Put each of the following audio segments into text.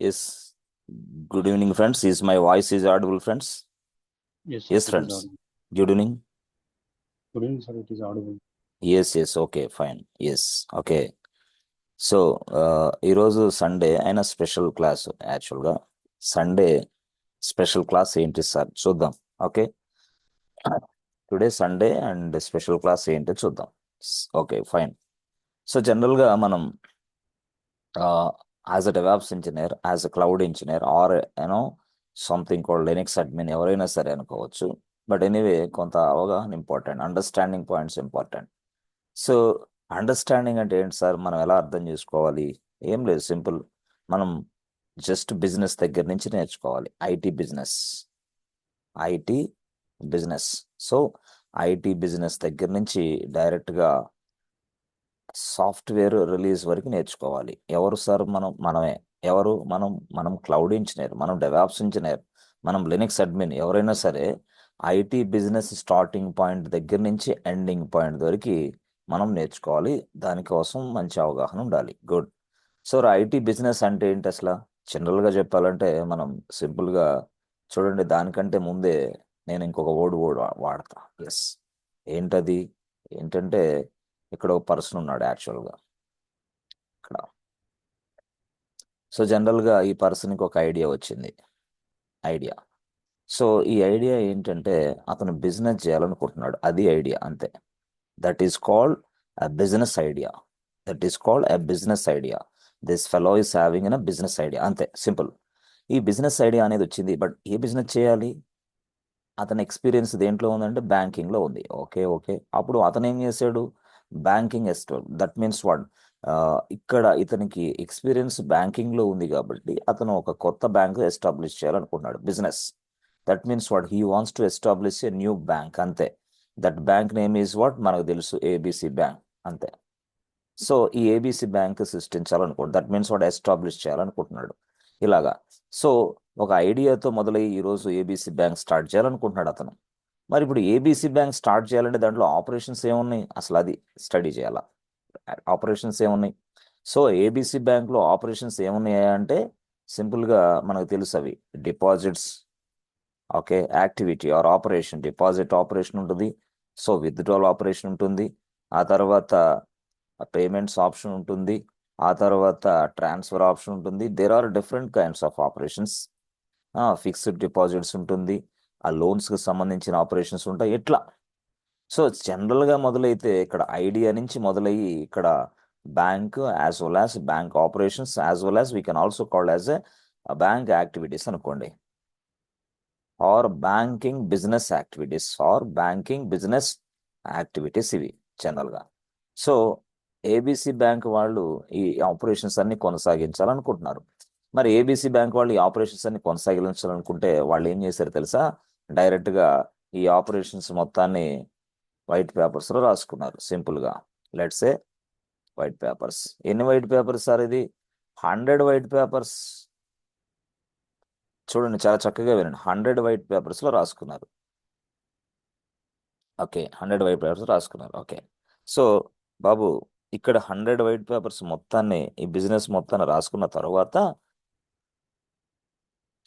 Yes. Good evening, friends. Is my voice is audible, friends? Yes, sir, Yes, it is friends. audible. Good evening. Good evening, sir, it is audible. Yes. Okay, fine. Yes. Okay. So ఈరోజు Sunday అయినా special class యాక్చువల్గా Sunday special class ఏంటి sir చూద్దాం. Okay, today Sunday and special class ఏంటి చూద్దాం. Okay, fine. So జనరల్గా మనం as a DevOps engineer, as a cloud engineer or you know something called Linux admin ఎవరైనా సరే అనుకోవచ్చు. బట్ ఎనీవే కొంత అవగాహన important, understanding points important. So understanding అంటే ఏంటి సార్, మనం ఎలా అర్థం చేసుకోవాలి? ఏం లేదు, సింపుల్. మనం జస్ట్ బిజినెస్ దగ్గర నుంచి నేర్చుకోవాలి. IT business. So IT business దగ్గర నుంచి డైరెక్ట్గా సాఫ్ట్వేర్ రిలీజ్ వరకు నేర్చుకోవాలి. ఎవరు సార్? మనమే. ఎవరు? మనం క్లౌడ్ ఇంజనీర్, మనం డెవాప్స్ ఇంజనీర్, మనం లినక్స్ అడ్మిన్, ఎవరైనా సరే ఐటీ బిజినెస్ స్టార్టింగ్ పాయింట్ దగ్గర నుంచి ఎండింగ్ పాయింట్ వరకు మనం నేర్చుకోవాలి. దానికోసం మంచి అవగాహన ఉండాలి. గుడ్. సో ఐటీ బిజినెస్ అంటే ఏంటి అసలు? జనరల్గా చెప్పాలంటే మనం సింపుల్గా చూడండి, దానికంటే ముందే నేను ఇంకొక వర్డ్ వాడతా. ఎస్. ఏంటది? ఏంటంటే ఇక్కడ ఒక పర్సన్ ఉన్నాడు యాక్చువల్గా ఇక్కడ. సో జనరల్గా ఈ పర్సన్కి ఒక ఐడియా వచ్చింది. ఐడియా. సో ఈ ఐడియా ఏంటంటే అతను బిజినెస్ చేయాలనుకుంటున్నాడు. అది ఐడియా, అంతే. That is called a business idea. That is called a business idea. This fellow is having an a business idea, అంతే, సింపుల్. ఈ బిజినెస్ ఐడియా అనేది వచ్చింది. బట్ ఏ బిజినెస్ చేయాలి? అతని ఎక్స్పీరియన్స్ దేంట్లో ఉందంటే బ్యాంకింగ్లో ఉంది. ఓకే. అప్పుడు అతను ఏం చేశాడు? బ్యాంకింగ్ ఎస్టోర్. That means what? ఇక్కడ ఇతనికి ఎక్స్పీరియన్స్ బ్యాంకింగ్లో ఉంది కాబట్టి అతను ఒక కొత్త బ్యాంక్ ఎస్టాబ్లిష్ చేయాలనుకున్నాడు, business. That means what? He wants to establish a new bank, అంతే. That bank name is what? మనకు తెలుసు, ఏబిసి బ్యాంక్, అంతే. సో ఈ ఏబిసి బ్యాంక్ సృష్టించాలనుకుంటు, దట్ మీన్స్ వాడు ఎస్టాబ్లిష్ చేయాలనుకుంటున్నాడు ఇలాగా. సో ఒక ఐడియాతో మొదలై ఈరోజు ఏబిసి బ్యాంక్ స్టార్ట్ చేయాలనుకుంటున్నాడు అతను. మరి ఇప్పుడు ఏబిసి బ్యాంక్ స్టార్ట్ చేయాలంటే దాంట్లో ఆపరేషన్స్ ఏమున్నాయి అసలు, అది స్టడీ చేయాలా. ఆపరేషన్స్ ఏమున్నాయి? సో ఏబిసి బ్యాంక్లో ఆపరేషన్స్ ఏమున్నాయి అంటే సింపుల్గా మనకు తెలుసు అవి. Deposits, okay, activity or operation. Deposit operation ఉంటుంది. సో విత్డ్రాల్ ఆపరేషన్ ఉంటుంది. ఆ తర్వాత పేమెంట్స్ ఆప్షన్ ఉంటుంది. ఆ తర్వాత ట్రాన్స్ఫర్ ఆప్షన్ ఉంటుంది. There are different kinds of operations. Fixed deposits ఉంటుంది. ఆ లోన్స్కి సంబంధించిన ఆపరేషన్స్ ఉంటాయి, ఎట్లా. సో జనరల్గా మొదలైతే ఇక్కడ ఐడియా నుంచి మొదలయ్యి ఇక్కడ bank as well as bank operations as well as we can also called as a bank activities అనుకోండి, ఆర్ బ్యాంకింగ్ బిజినెస్ యాక్టివిటీస్, ఇవి జనరల్గా. సో ఏబిసి బ్యాంక్ వాళ్ళు ఈ ఆపరేషన్స్ అన్ని కొనసాగించాలనుకుంటున్నారు. మరి ఏబిసి బ్యాంక్ వాళ్ళు ఈ ఆపరేషన్స్ అన్ని కొనసాగించాలనుకుంటే వాళ్ళు ఏం చేశారు తెలుసా? డైరెక్ట్గా ఈ ఆపరేషన్స్ మొత్తాన్ని వైట్ పేపర్స్లో రాసుకున్నారు. సింపుల్గా లెట్స్ ఏ వైట్ పేపర్స్. ఎన్ని వైట్ పేపర్స్ సార్ ఇది? 100 వైట్ పేపర్స్. చూడండి, చాలా చక్కగా వినండి. 100 వైట్ పేపర్స్లో రాసుకున్నారు. ఓకే, 100 వైట్ పేపర్స్ రాసుకున్నారు. ఓకే. సో బాబు, ఇక్కడ 100 వైట్ పేపర్స్ మొత్తాన్ని, ఈ బిజినెస్ మొత్తాన్ని రాసుకున్న తర్వాత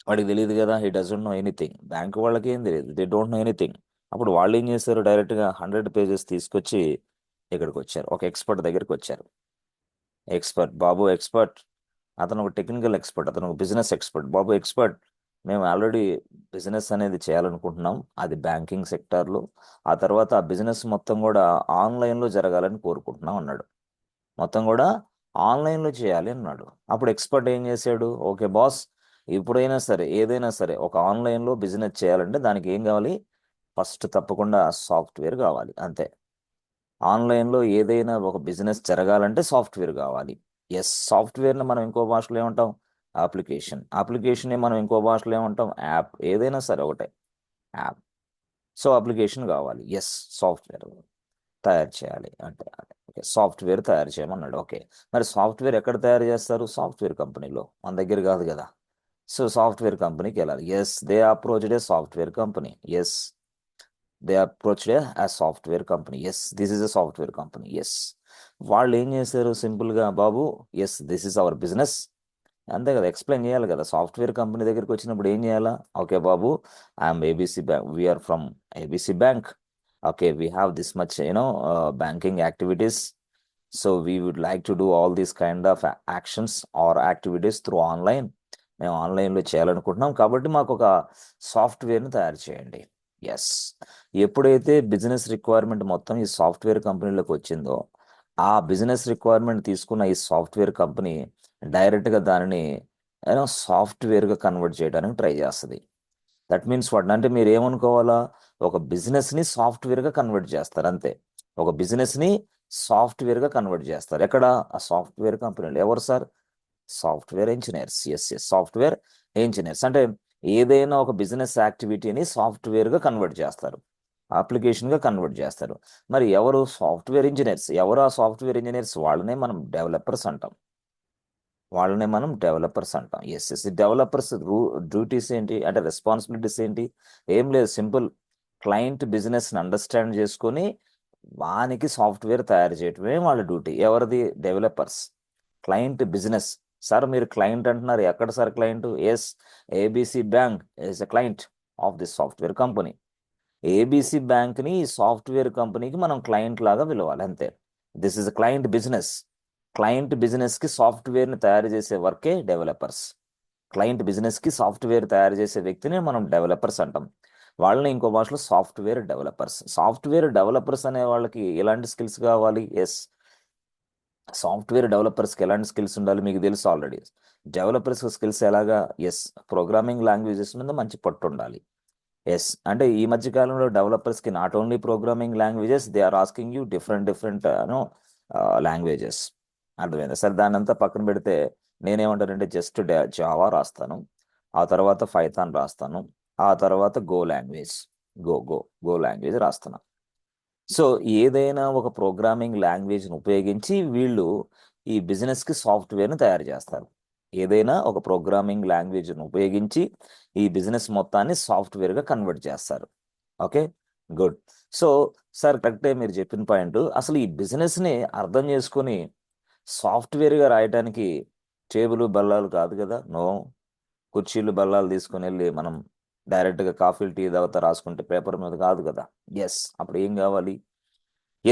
వాడికి తెలియదు కదా, he doesn't know anything. Bank వాళ్ళకి ఏం తెలియదు, దే డోంట్ నో ఎనీథింగ్. అప్పుడు వాళ్ళు ఏం చేశారు? డైరెక్ట్గా 100 పేజెస్ తీసుకొచ్చి ఇక్కడికి వచ్చారు, ఒక ఎక్స్పర్ట్ దగ్గరికి వచ్చారు. ఎక్స్పర్ట్ బాబు, ఎక్స్పర్ట్. అతను ఒక టెక్నికల్ ఎక్స్పర్ట్, అతను ఒక బిజినెస్ ఎక్స్పర్ట్. బాబు ఎక్స్పర్ట్, మేము ఆల్రెడీ బిజినెస్ అనేది చేయాలనుకుంటున్నాం, అది బ్యాంకింగ్ సెక్టార్లో. ఆ తర్వాత ఆ బిజినెస్ మొత్తం కూడా ఆన్లైన్లో జరగాలని కోరుకుంటున్నాం అన్నాడు. మొత్తం కూడా ఆన్లైన్లో చేయాలి అన్నాడు. అప్పుడు ఎక్స్పర్ట్ ఏం చేశాడు? ఓకే బాస్, ఎప్పుడైనా సరే ఏదైనా సరే ఒక ఆన్లైన్లో బిజినెస్ చేయాలంటే దానికి ఏం కావాలి? ఫస్ట్ తప్పకుండా సాఫ్ట్వేర్ కావాలి, అంతే. ఆన్లైన్లో ఏదైనా ఒక బిజినెస్ జరగాలంటే సాఫ్ట్వేర్ కావాలి. ఎస్, సాఫ్ట్వేర్ని మనం ఇంకో భాషలో ఏమంటాం? అప్లికేషన్ మనం ఇంకో భాషలో ఏమంటాం? యాప్. ఏదైనా సరే ఒకటే, యాప్. సో అప్లికేషన్ కావాలి. ఎస్, సాఫ్ట్వేర్ తయారు చేయాలి అంటే ఓకే, సాఫ్ట్వేర్ తయారు చేయమన్నాడు. ఓకే, మరి సాఫ్ట్వేర్ ఎక్కడ తయారు చేస్తారు? సాఫ్ట్వేర్ కంపెనీలో, మన దగ్గర కాదు కదా. సో సాఫ్ట్వేర్ కంపెనీకి వెళ్ళాలి. Yes, they approached a software company. Yes, they approached a software company. Yes, this is a software company. Yes, వాళ్ళు ఏం చేశారు? సింపుల్గా బాబు, yes this is our business. అంతే కదా, ఎక్స్ప్లెయిన్ చేయాలి కదా. సాఫ్ట్వేర్ కంపెనీ దగ్గరికి వచ్చినప్పుడు ఏం చేయాలా? ఓకే బాబు, I'm ABC bank, we're from ABC bank. Okay, we have this much banking activities. So we would like to do all these kind of actions or activities through online. మేము ఆన్లైన్లో చేయాలనుకుంటున్నాం, కాబట్టి మాకు ఒక సాఫ్ట్వేర్ని తయారు చేయండి. ఎస్, ఎప్పుడైతే బిజినెస్ రిక్వైర్మెంట్ మొత్తం ఈ సాఫ్ట్వేర్ కంపెనీలోకి వచ్చిందో, ఆ బిజినెస్ రిక్వైర్మెంట్ తీసుకున్న ఈ సాఫ్ట్వేర్ కంపెనీ డైరెక్ట్గా దానిని సాఫ్ట్వేర్గా కన్వర్ట్ చేయడానికి ట్రై చేస్తుంది. దట్ మీన్స్ వాట్ అంటే మీరు ఏమనుకోవాలా, ఒక బిజినెస్ని సాఫ్ట్వేర్గా కన్వర్ట్ చేస్తారు అంతే. ఒక బిజినెస్ని సాఫ్ట్వేర్గా కన్వర్ట్ చేస్తారు. ఎక్కడ? ఆ సాఫ్ట్వేర్ కంపెనీలు. ఎవరు sir? Software engineers. Yes yes, software engineers అంటే ఏదైనా ఒక బిజినెస్ యాక్టివిటీని సాఫ్ట్వేర్గా కన్వర్ట్ చేస్తారు, అప్లికేషన్గా కన్వర్ట్ చేస్తారు. మరి ఎవరు? Software engineers. ఎవరు ఆ సాఫ్ట్వేర్ ఇంజనీర్స్? వాళ్ళనే మనం డెవలపర్స్ అంటాం. ఎస్ ఎస్, డెవలపర్స్ డ్యూటీస్ ఏంటి అంటే, రెస్పాన్సిబిలిటీస్ ఏంటి? ఏం లేదు, సింపుల్. క్లయింట్ బిజినెస్ని అండర్స్టాండ్ చేసుకొని వానికి సాఫ్ట్వేర్ తయారు చేయటమే వాళ్ళ డ్యూటీ. ఎవరిది? డెవలపర్స్. Client business. సార్ మీరు క్లయింట్ అంటున్నారు, ఎక్కడ sir client? Yes, ABC bank is a client of this software company. ABC బ్యాంక్ని ఈ సాఫ్ట్వేర్ కంపెనీకి మనం క్లయింట్ లాగా పిలవాలి అంతే. This is client business. Client బిజినెస్కి సాఫ్ట్వేర్ని తయారు చేసే వర్కే డెవలపర్స్. క్లయింట్ బిజినెస్కి సాఫ్ట్వేర్ తయారు చేసే వ్యక్తిని మనం డెవలపర్స్ అంటాం. వాళ్ళని ఇంకో భాషలో సాఫ్ట్వేర్ డెవలపర్స్. సాఫ్ట్వేర్ డెవలపర్స్ అనే వాళ్ళకి ఎలాంటి స్కిల్స్ కావాలి? ఎస్, సాఫ్ట్వేర్ డెవలపర్స్కి ఎలాంటి స్కిల్స్ ఉండాలి మీకు తెలుసు ఆల్రెడీ. డెవలపర్స్ స్కిల్స్ ఎలాగా? ఎస్, ప్రోగ్రామింగ్ లాంగ్వేజెస్ మీద మంచి పట్టు ఉండాలి. ఎస్, అంటే ఈ మధ్య కాలంలో డెవలపర్స్కి not only programming languages, they are asking you different languages. అర్థమైందా సార్? దాన్ని అంతా పక్కన పెడితే నేనేమంటానంటే జస్ట్ జావా రాస్తాను, ఆ తర్వాత పైథాన్ రాస్తాను, ఆ తర్వాత గో లాంగ్వేజ్ రాస్తాను. సో ఏదైనా ఒక ప్రోగ్రామింగ్ లాంగ్వేజ్ని ఉపయోగించి వీళ్ళు ఈ బిజినెస్కి సాఫ్ట్వేర్ని తయారు చేస్తారు. ఏదైనా ఒక ప్రోగ్రామింగ్ లాంగ్వేజ్ని ఉపయోగించి ఈ బిజినెస్ మొత్తాన్ని సాఫ్ట్వేర్గా కన్వర్ట్ చేస్తారు. Okay, good. సో సార్ కరెక్టే మీరు చెప్పిన పాయింట్. అసలు ఈ బిజినెస్ని అర్థం చేసుకొని సాఫ్ట్వేర్గా రాయడానికి టేబుల్ బల్లాలు కాదు కదా, నో. కుర్చీలు బల్లాలు తీసుకుని వెళ్ళి మనం డైరెక్ట్గా కాఫీ టీ తాగుతా రాసుకుంటే పేపర్ మీద కాదు కదా. ఎస్, అప్పుడు ఏం కావాలి?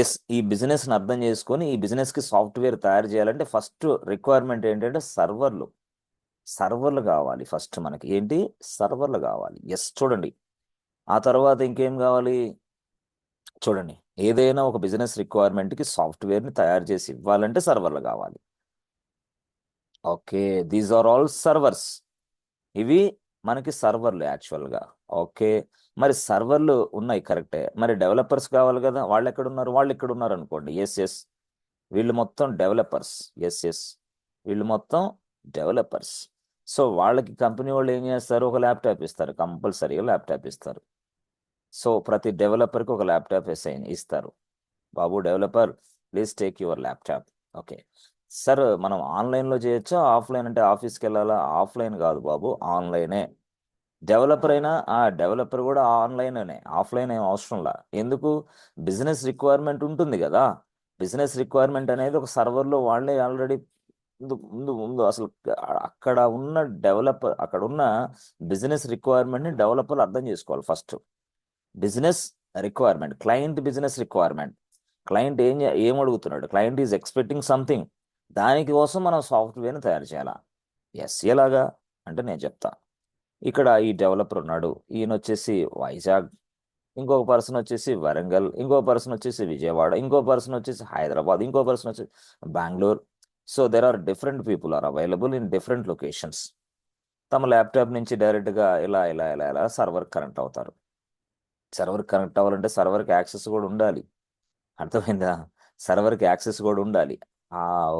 ఎస్, ఈ బిజినెస్ని అర్థం చేసుకొని ఈ బిజినెస్కి సాఫ్ట్వేర్ తయారు చేయాలంటే ఫస్ట్ రిక్వైర్మెంట్ ఏంటంటే సర్వర్లు కావాలి. ఫస్ట్ మనకి ఏంటి? సర్వర్లు కావాలి. ఎస్, చూడండి. ఆ తర్వాత ఇంకేం కావాలి? చూడండి, ఏదైనా ఒక బిజినెస్ రిక్వైర్మెంట్కి సాఫ్ట్వేర్ని తయారు చేసి ఇవ్వాలంటే సర్వర్లు కావాలి. Okay, these are all servers. ఇవి మనకి సర్వర్లు యాక్చువల్గా. ఓకే, మరి సర్వర్లు ఉన్నాయి కరెక్టే, మరి డెవలపర్స్ కావాలి కదా. వాళ్ళు ఎక్కడున్నారు? వాళ్ళు ఇక్కడ ఉన్నారు అనుకోండి. ఎస్ ఎస్, వీళ్ళు మొత్తం డెవలపర్స్. ఎస్ ఎస్, వీళ్ళు మొత్తం డెవలపర్స్. సో వాళ్ళకి కంపెనీ వాళ్ళు ఏం చేస్తారు? ఒక ల్యాప్టాప్ ఇస్తారు, కంపల్సరీగా ల్యాప్టాప్ ఇస్తారు. సో ప్రతి డెవలపర్కి ఒక ల్యాప్టాప్ ఇస్తారు. బాబు developer, please take your laptop. Okay sir, మనం ఆన్లైన్లో చేయొచ్చా? ఆఫ్లైన్ అంటే ఆఫీస్కి వెళ్ళాలా? ఆఫ్లైన్ కాదు బాబు, ఆన్లైనే. డెవలపర్ అయినా ఆ డెవలపర్ కూడా ఆన్లైన్లోనే, ఆఫ్లైన్ ఏం అవసరంలా. ఎందుకు? బిజినెస్ రిక్వైర్మెంట్ ఉంటుంది కదా. బిజినెస్ రిక్వైర్మెంట్ అనేది ఒక సర్వర్లో వాళ్ళే ఆల్రెడీ ముందు ముందు ముందు అసలు అక్కడ ఉన్న బిజినెస్ రిక్వైర్మెంట్ని డెవలపర్లు అర్థం చేసుకోవాలి first. Business requirement, client business requirement. Client ఏం అడుగుతున్నాడు? Client is expecting something. దానికోసం మనం సాఫ్ట్వేర్ని తయారు చేయాలా. ఎస్, ఎలాగా అంటే నేను చెప్తా. ఇక్కడ ఈ డెవలపర్ ఉన్నాడు, ఈయన వచ్చేసి వైజాగ్, ఇంకొక పర్సన్ వచ్చేసి వరంగల్, ఇంకో పర్సన్ వచ్చేసి విజయవాడ, ఇంకో పర్సన్ వచ్చేసి హైదరాబాద్, ఇంకో పర్సన్ వచ్చేసి Bengaluru. So there are different people are available in different locations. తమ ల్యాప్టాప్ నుంచి డైరెక్ట్గా ఇలా సర్వర్ కనెక్ట్ అవుతారు. సర్వర్ కనెక్ట్ అవ్వాలంటే సర్వర్కి యాక్సెస్ కూడా ఉండాలి. అర్థమైందా? సర్వర్కి యాక్సెస్ కూడా ఉండాలి.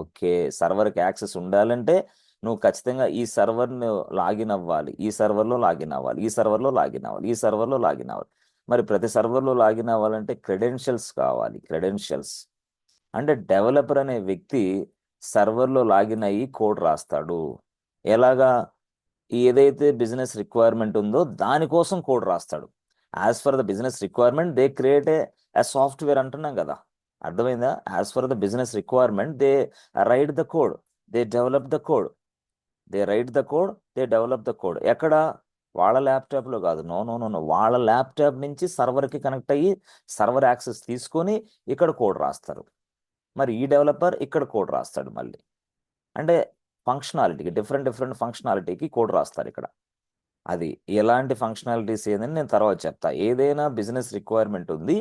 ఓకే, సర్వర్కి యాక్సెస్ ఉండాలంటే నువ్వు ఖచ్చితంగా ఈ సర్వర్ను లాగిన్ అవ్వాలి, ఈ సర్వర్లో లాగిన్ అవ్వాలి, ఈ సర్వర్లో లాగిన్ అవ్వాలి, ఈ సర్వర్లో లాగిన్ అవ్వాలి. మరి ప్రతి సర్వర్లో లాగిన్ అవ్వాలంటే క్రెడెన్షియల్స్ కావాలి. క్రెడెన్షియల్స్ అంటే డెవలపర్ అనే వ్యక్తి సర్వర్లో లాగిన్ అయ్యి కోడ్ రాస్తాడు. ఎలాగా? ఏదైతే బిజినెస్ రిక్వైర్మెంట్ ఉందో దానికోసం కోడ్ రాస్తాడు. As for the business requirement they create a software అంటున్నాం కదా. అర్థమైందా? As for the business requirement they right the code, they develop the code. They right the code, they develop the code. ఎక్కడ? వాళ్ళ ల్యాప్టాప్లో కాదు, no no no no, వాళ్ళ laptop నుంచి సర్వర్కి connect అయ్యి సర్వర్ యాక్సెస్ తీసుకొని ఇక్కడ కోడ్ రాస్తారు. మరి ఈ డెవలపర్ ఇక్కడ కోడ్ రాస్తాడు మళ్ళీ. అంటే ఫంక్షనాలిటీకి, డిఫరెంట్ డిఫరెంట్ ఫంక్షనాలిటీకి కోడ్ రాస్తారు ఇక్కడ. అది ఎలాంటి ఫంక్షనాలిటీస్ ఏందని నేను తర్వాత చెప్తా. ఏదైనా బిజినెస్ రిక్వైర్మెంట్ ఉంది,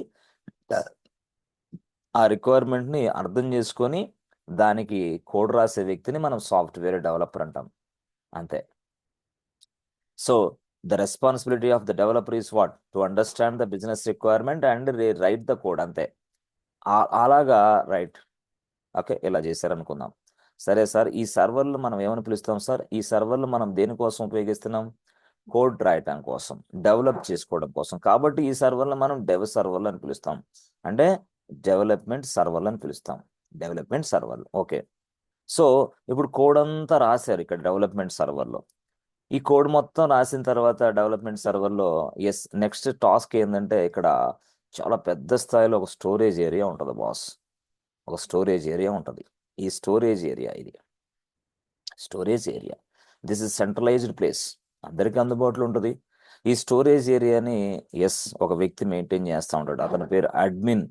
ఆ రిక్వైర్మెంట్ని అర్థం చేసుకొని దానికి కోడ్ రాసే వ్యక్తిని మనం సాఫ్ట్వేర్ డెవలపర్ అంటాం. అంతే. So the responsibility of the developer is what? To understand the business requirement and right the code. అంతే. అలాగా రైట్. ఓకే, ఇలా చేశారనుకుందాం. సరే సార్, ఈ సర్వర్లు మనం ఏమని పిలుస్తాం సార్? ఈ సర్వర్లు మనం దేనికోసం ఉపయోగిస్తున్నాం? కోడ్ రాయటం కోసం, డెవలప్ చేసుకోవడం కోసం. కాబట్టి ఈ సర్వర్లు మనం డెవ్ సర్వర్లు అని పిలుస్తాం. అంటే డెవలప్మెంట్ సర్వర్లు అని పిలుస్తాం. డెవలప్మెంట్ సర్వర్లు. ఓకే. సో ఇప్పుడు కోడ్ అంతా రాశారు ఇక్కడ డెవలప్మెంట్ సర్వర్లో. ఈ కోడ్ మొత్తం రాసిన తర్వాత డెవలప్మెంట్ సర్వర్లో నెక్స్ట్ టాస్క్ ఏంటంటే ఇక్కడ చాలా పెద్ద స్థాయిలో ఒక స్టోరేజ్ ఏరియా ఉంటుంది బాస్. ఒక స్టోరేజ్ ఏరియా ఉంటుంది. ఈ స్టోరేజ్ ఏరియా, ఇది storage area, this is centralized place, అందరికీ అందుబాటులో ఉంటుంది. ఈ స్టోరేజ్ ఏరియాని ఒక వ్యక్తి మెయింటైన్ చేస్తూ ఉంటాడు. అతని పేరు అడ్మిన్.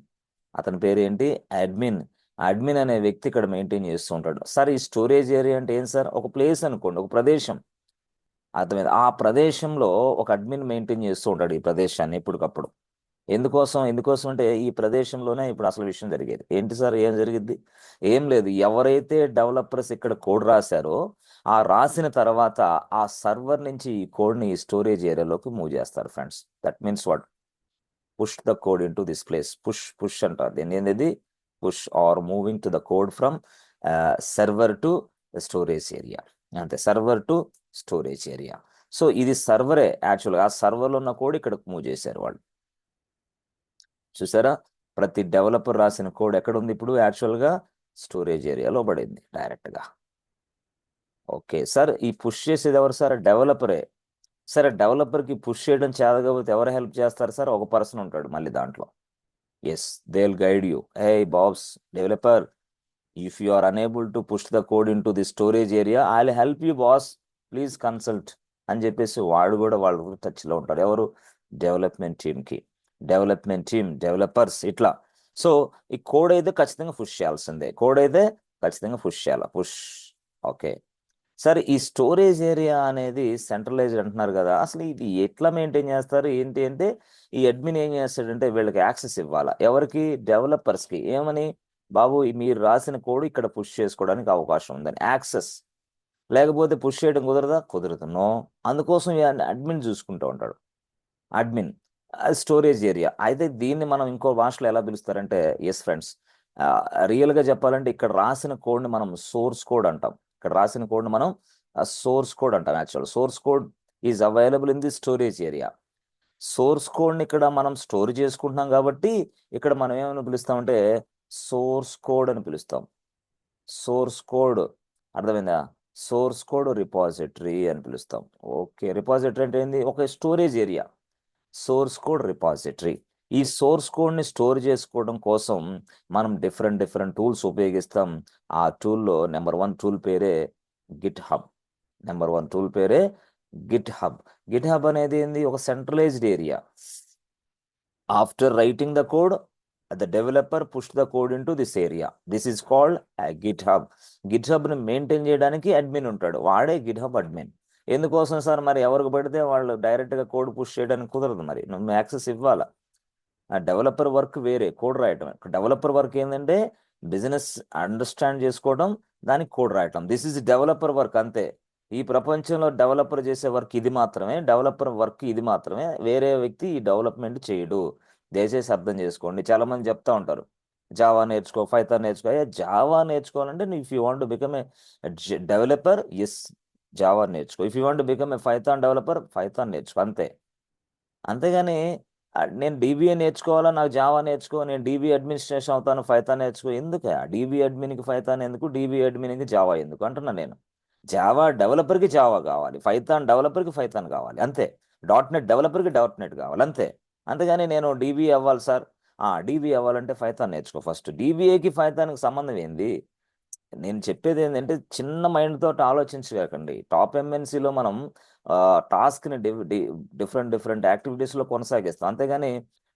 అతని పేరు ఏంటి? అడ్మిన్. అడ్మిన్ అనే వ్యక్తి ఇక్కడ మెయింటైన్ చేస్తూ ఉంటాడు. సార్ ఈ స్టోరేజ్ ఏరియా అంటే ఏం సార్? ఒక ప్లేస్ అనుకోండి, ఒక ప్రదేశం. అర్థమైంది? ఆ ప్రదేశంలో ఒక అడ్మిన్ మెయింటైన్ చేస్తూ ఉంటాడు ఈ ప్రదేశాన్ని ఎప్పటికప్పుడు. ఎందుకోసం అంటే ఈ ప్రదేశంలోనే ఇప్పుడు అసలు విషయం జరిగేది. ఏంటి సార్ ఏం జరిగింది? ఏం లేదు, ఎవరైతే డెవలపర్స్ ఇక్కడ కోడ్ రాశారో ఆ రాసిన తర్వాత ఆ సర్వర్ నుంచి ఈ కోడ్ని ఈ స్టోరేజ్ ఏరియాలోకి మూవ్ చేస్తారు friends. That means what? Push the code into this place. Push అంటారు దీన్ని. ఏంది? Push or moving to the code from server to storage area. అంతే, server to storage area. So ఇది సర్వరే యాక్చువల్గా. ఆ సర్వర్లో ఉన్న కోడ్ ఇక్కడ మూవ్ చేశారు వాళ్ళు. చూసారా? ప్రతి డెవలపర్ రాసిన కోడ్ ఎక్కడ ఉంది ఇప్పుడు? యాక్చువల్గా స్టోరేజ్ ఏరియాలో పడింది డైరెక్ట్గా. ఓకే సార్, ఈ పుష్ చేసేది ఎవరు సార్? డెవలపరే. సరే, డెవలపర్కి పుష్ చేయడం చేతకపోతే ఎవరు హెల్ప్ చేస్తారు సార్? ఒక పర్సన్ ఉంటాడు మళ్ళీ దాంట్లో. They will guide you. Hey Babs, developer, if you are unable to push the code into the storage area, I will help you boss, please consult అని చెప్పేసి వాడు కూడా వాళ్ళు టచ్లో ఉంటారు. ఎవరు? డెవలప్మెంట్ టీమ్కి. డెవలప్మెంట్ టీమ్, డెవలపర్స్, ఇట్లా. సో ఈ కోడ్ అయితే ఖచ్చితంగా పుష్ చేయాల్సిందే. కోడ్ అయితే ఖచ్చితంగా పుష్ చేయాలి. పుష్. ఓకే సార్, ఈ స్టోరేజ్ ఏరియా అనేది సెంట్రలైజ్డ్ అంటున్నారు కదా, అసలు ఇది ఎట్లా మెయింటైన్ చేస్తారు ఏంటి అంటే, ఈ అడ్మిన్ ఏం చేస్తాడంటే వీళ్ళకి యాక్సెస్ ఇవ్వాలా. ఎవరికి? డెవలపర్స్కి. ఏమని? బాబు మీరు రాసిన కోడ్ ఇక్కడ పుష్ చేసుకోవడానికి అవకాశం ఉందని యాక్సెస్. లేకపోతే పుష్ చేయడం కుదరదా? కుదరదు. నో. అందుకోసం అడ్మిన్ చూసుకుంటూ ఉంటాడు. Admin storage area. అయితే దీన్ని మనం ఇంకో భాషలో ఎలా పిలుస్తారంటే, ఫ్రెండ్స్, రియల్గా చెప్పాలంటే ఇక్కడ రాసిన కోడ్ని మనం సోర్స్ కోడ్ అంటాం. ఇక్కడ రాసిన కోడ్ని మనం సోర్స్ కోడ్ అంటాం. Actual source code is available in the storage area. Source కోడ్ని ఇక్కడ మనం స్టోర్ చేసుకుంటున్నాం కాబట్టి ఇక్కడ మనం ఏమని పిలుస్తామంటే సోర్స్ కోడ్ అని పిలుస్తాం. సోర్స్ కోడ్ అర్థమైందా? సోర్స్ కోడ్ రిపాజిటరీ అని పిలుస్తాం. ఓకే, రిపాజిటరీ అంటే ఏంది? ఒక storage area. Source code repository. ఈ సోర్స్ కోడ్ని స్టోర్ చేసుకోవడం కోసం మనం డిఫరెంట్ టూల్స్ ఉపయోగిస్తాం. ఆ టూల్లో నెంబర్ 1 టూల్ పేరే గిట్ హబ్. నెంబర్ 1 టూల్ పేరే గిట్ హబ్. గిట్ హబ్ అనేది ఏంది? ఒక centralized area. After writing the code, the developer push the code into this area. This is called GitHub. Git హబ్ని maintain చేయడానికి admin ఉంటాడు, వాడే Git hub admin. ఎందుకోసం sir? మరి ఎవరికి పడితే వాళ్ళు డైరెక్ట్గా కోడ్ పుష్ చేయడానికి కుదరదు. మరి నువ్వు యాక్సెస్ ఇవ్వాలా. ఆ డెవలపర్ వర్క్ వేరే, కోడ్ రాయటం. డెవలపర్ వర్క్ ఏంటంటే బిజినెస్ అండర్స్టాండ్ చేసుకోవడం, దానికి కోడ్ రాయటం. This is developer work. అంతే. ఈ ప్రపంచంలో డెవలపర్ చేసే వర్క్ ఇది మాత్రమే. డెవలపర్ వర్క్ ఇది మాత్రమే. వేరే వ్యక్తి ఈ డెవలప్మెంట్ చేయడు. దయచేసి అర్థం చేసుకోండి. చాలా మంది చెప్తా ఉంటారు జావా నేర్చుకో, పైథాన్ నేర్చుకో. జావా నేర్చుకోవాలంటే if you want to become a developer, Java నేర్చుకో. If you want to become a Python developer, Python నేర్చుకో. అంతే. అంతేగాని నేను డీబీఏ నేర్చుకోవాలా, నాకు జావా నేర్చుకో, నేను డీబీ అడ్మినిస్ట్రేషన్ అవుతాను, పైథాన్ నేర్చుకో. ఎందుకు? డీబీ అడ్మిన్కి పైథాన్ ఎందుకు? డీబీ అడ్మిన్కి జావా ఎందుకు అంటున్నా నేను. జావా డెవలపర్కి జావా కావాలి, పైథాన్ డెవలపర్కి పైథాన్ కావాలి. అంతే. .NET డెవలపర్కి .NET కావాలి. అంతే. అంతేగాని నేను డీబీ అవ్వాలి సార్, డీబీ అవ్వాలంటే పైథాన్ నేర్చుకో ఫస్ట్. డీబీఏకి పైథాన్కి సంబంధం ఏంది? నేను చెప్పేది ఏంటంటే చిన్న మైండ్ తోటి ఆలోచించకండి. టాప్ ఎంఎన్సీలో మనం టాస్క్ని డిఫరెంట్ డిఫరెంట్ యాక్టివిటీస్లో కొనసాగిస్తాం, అంతేగాని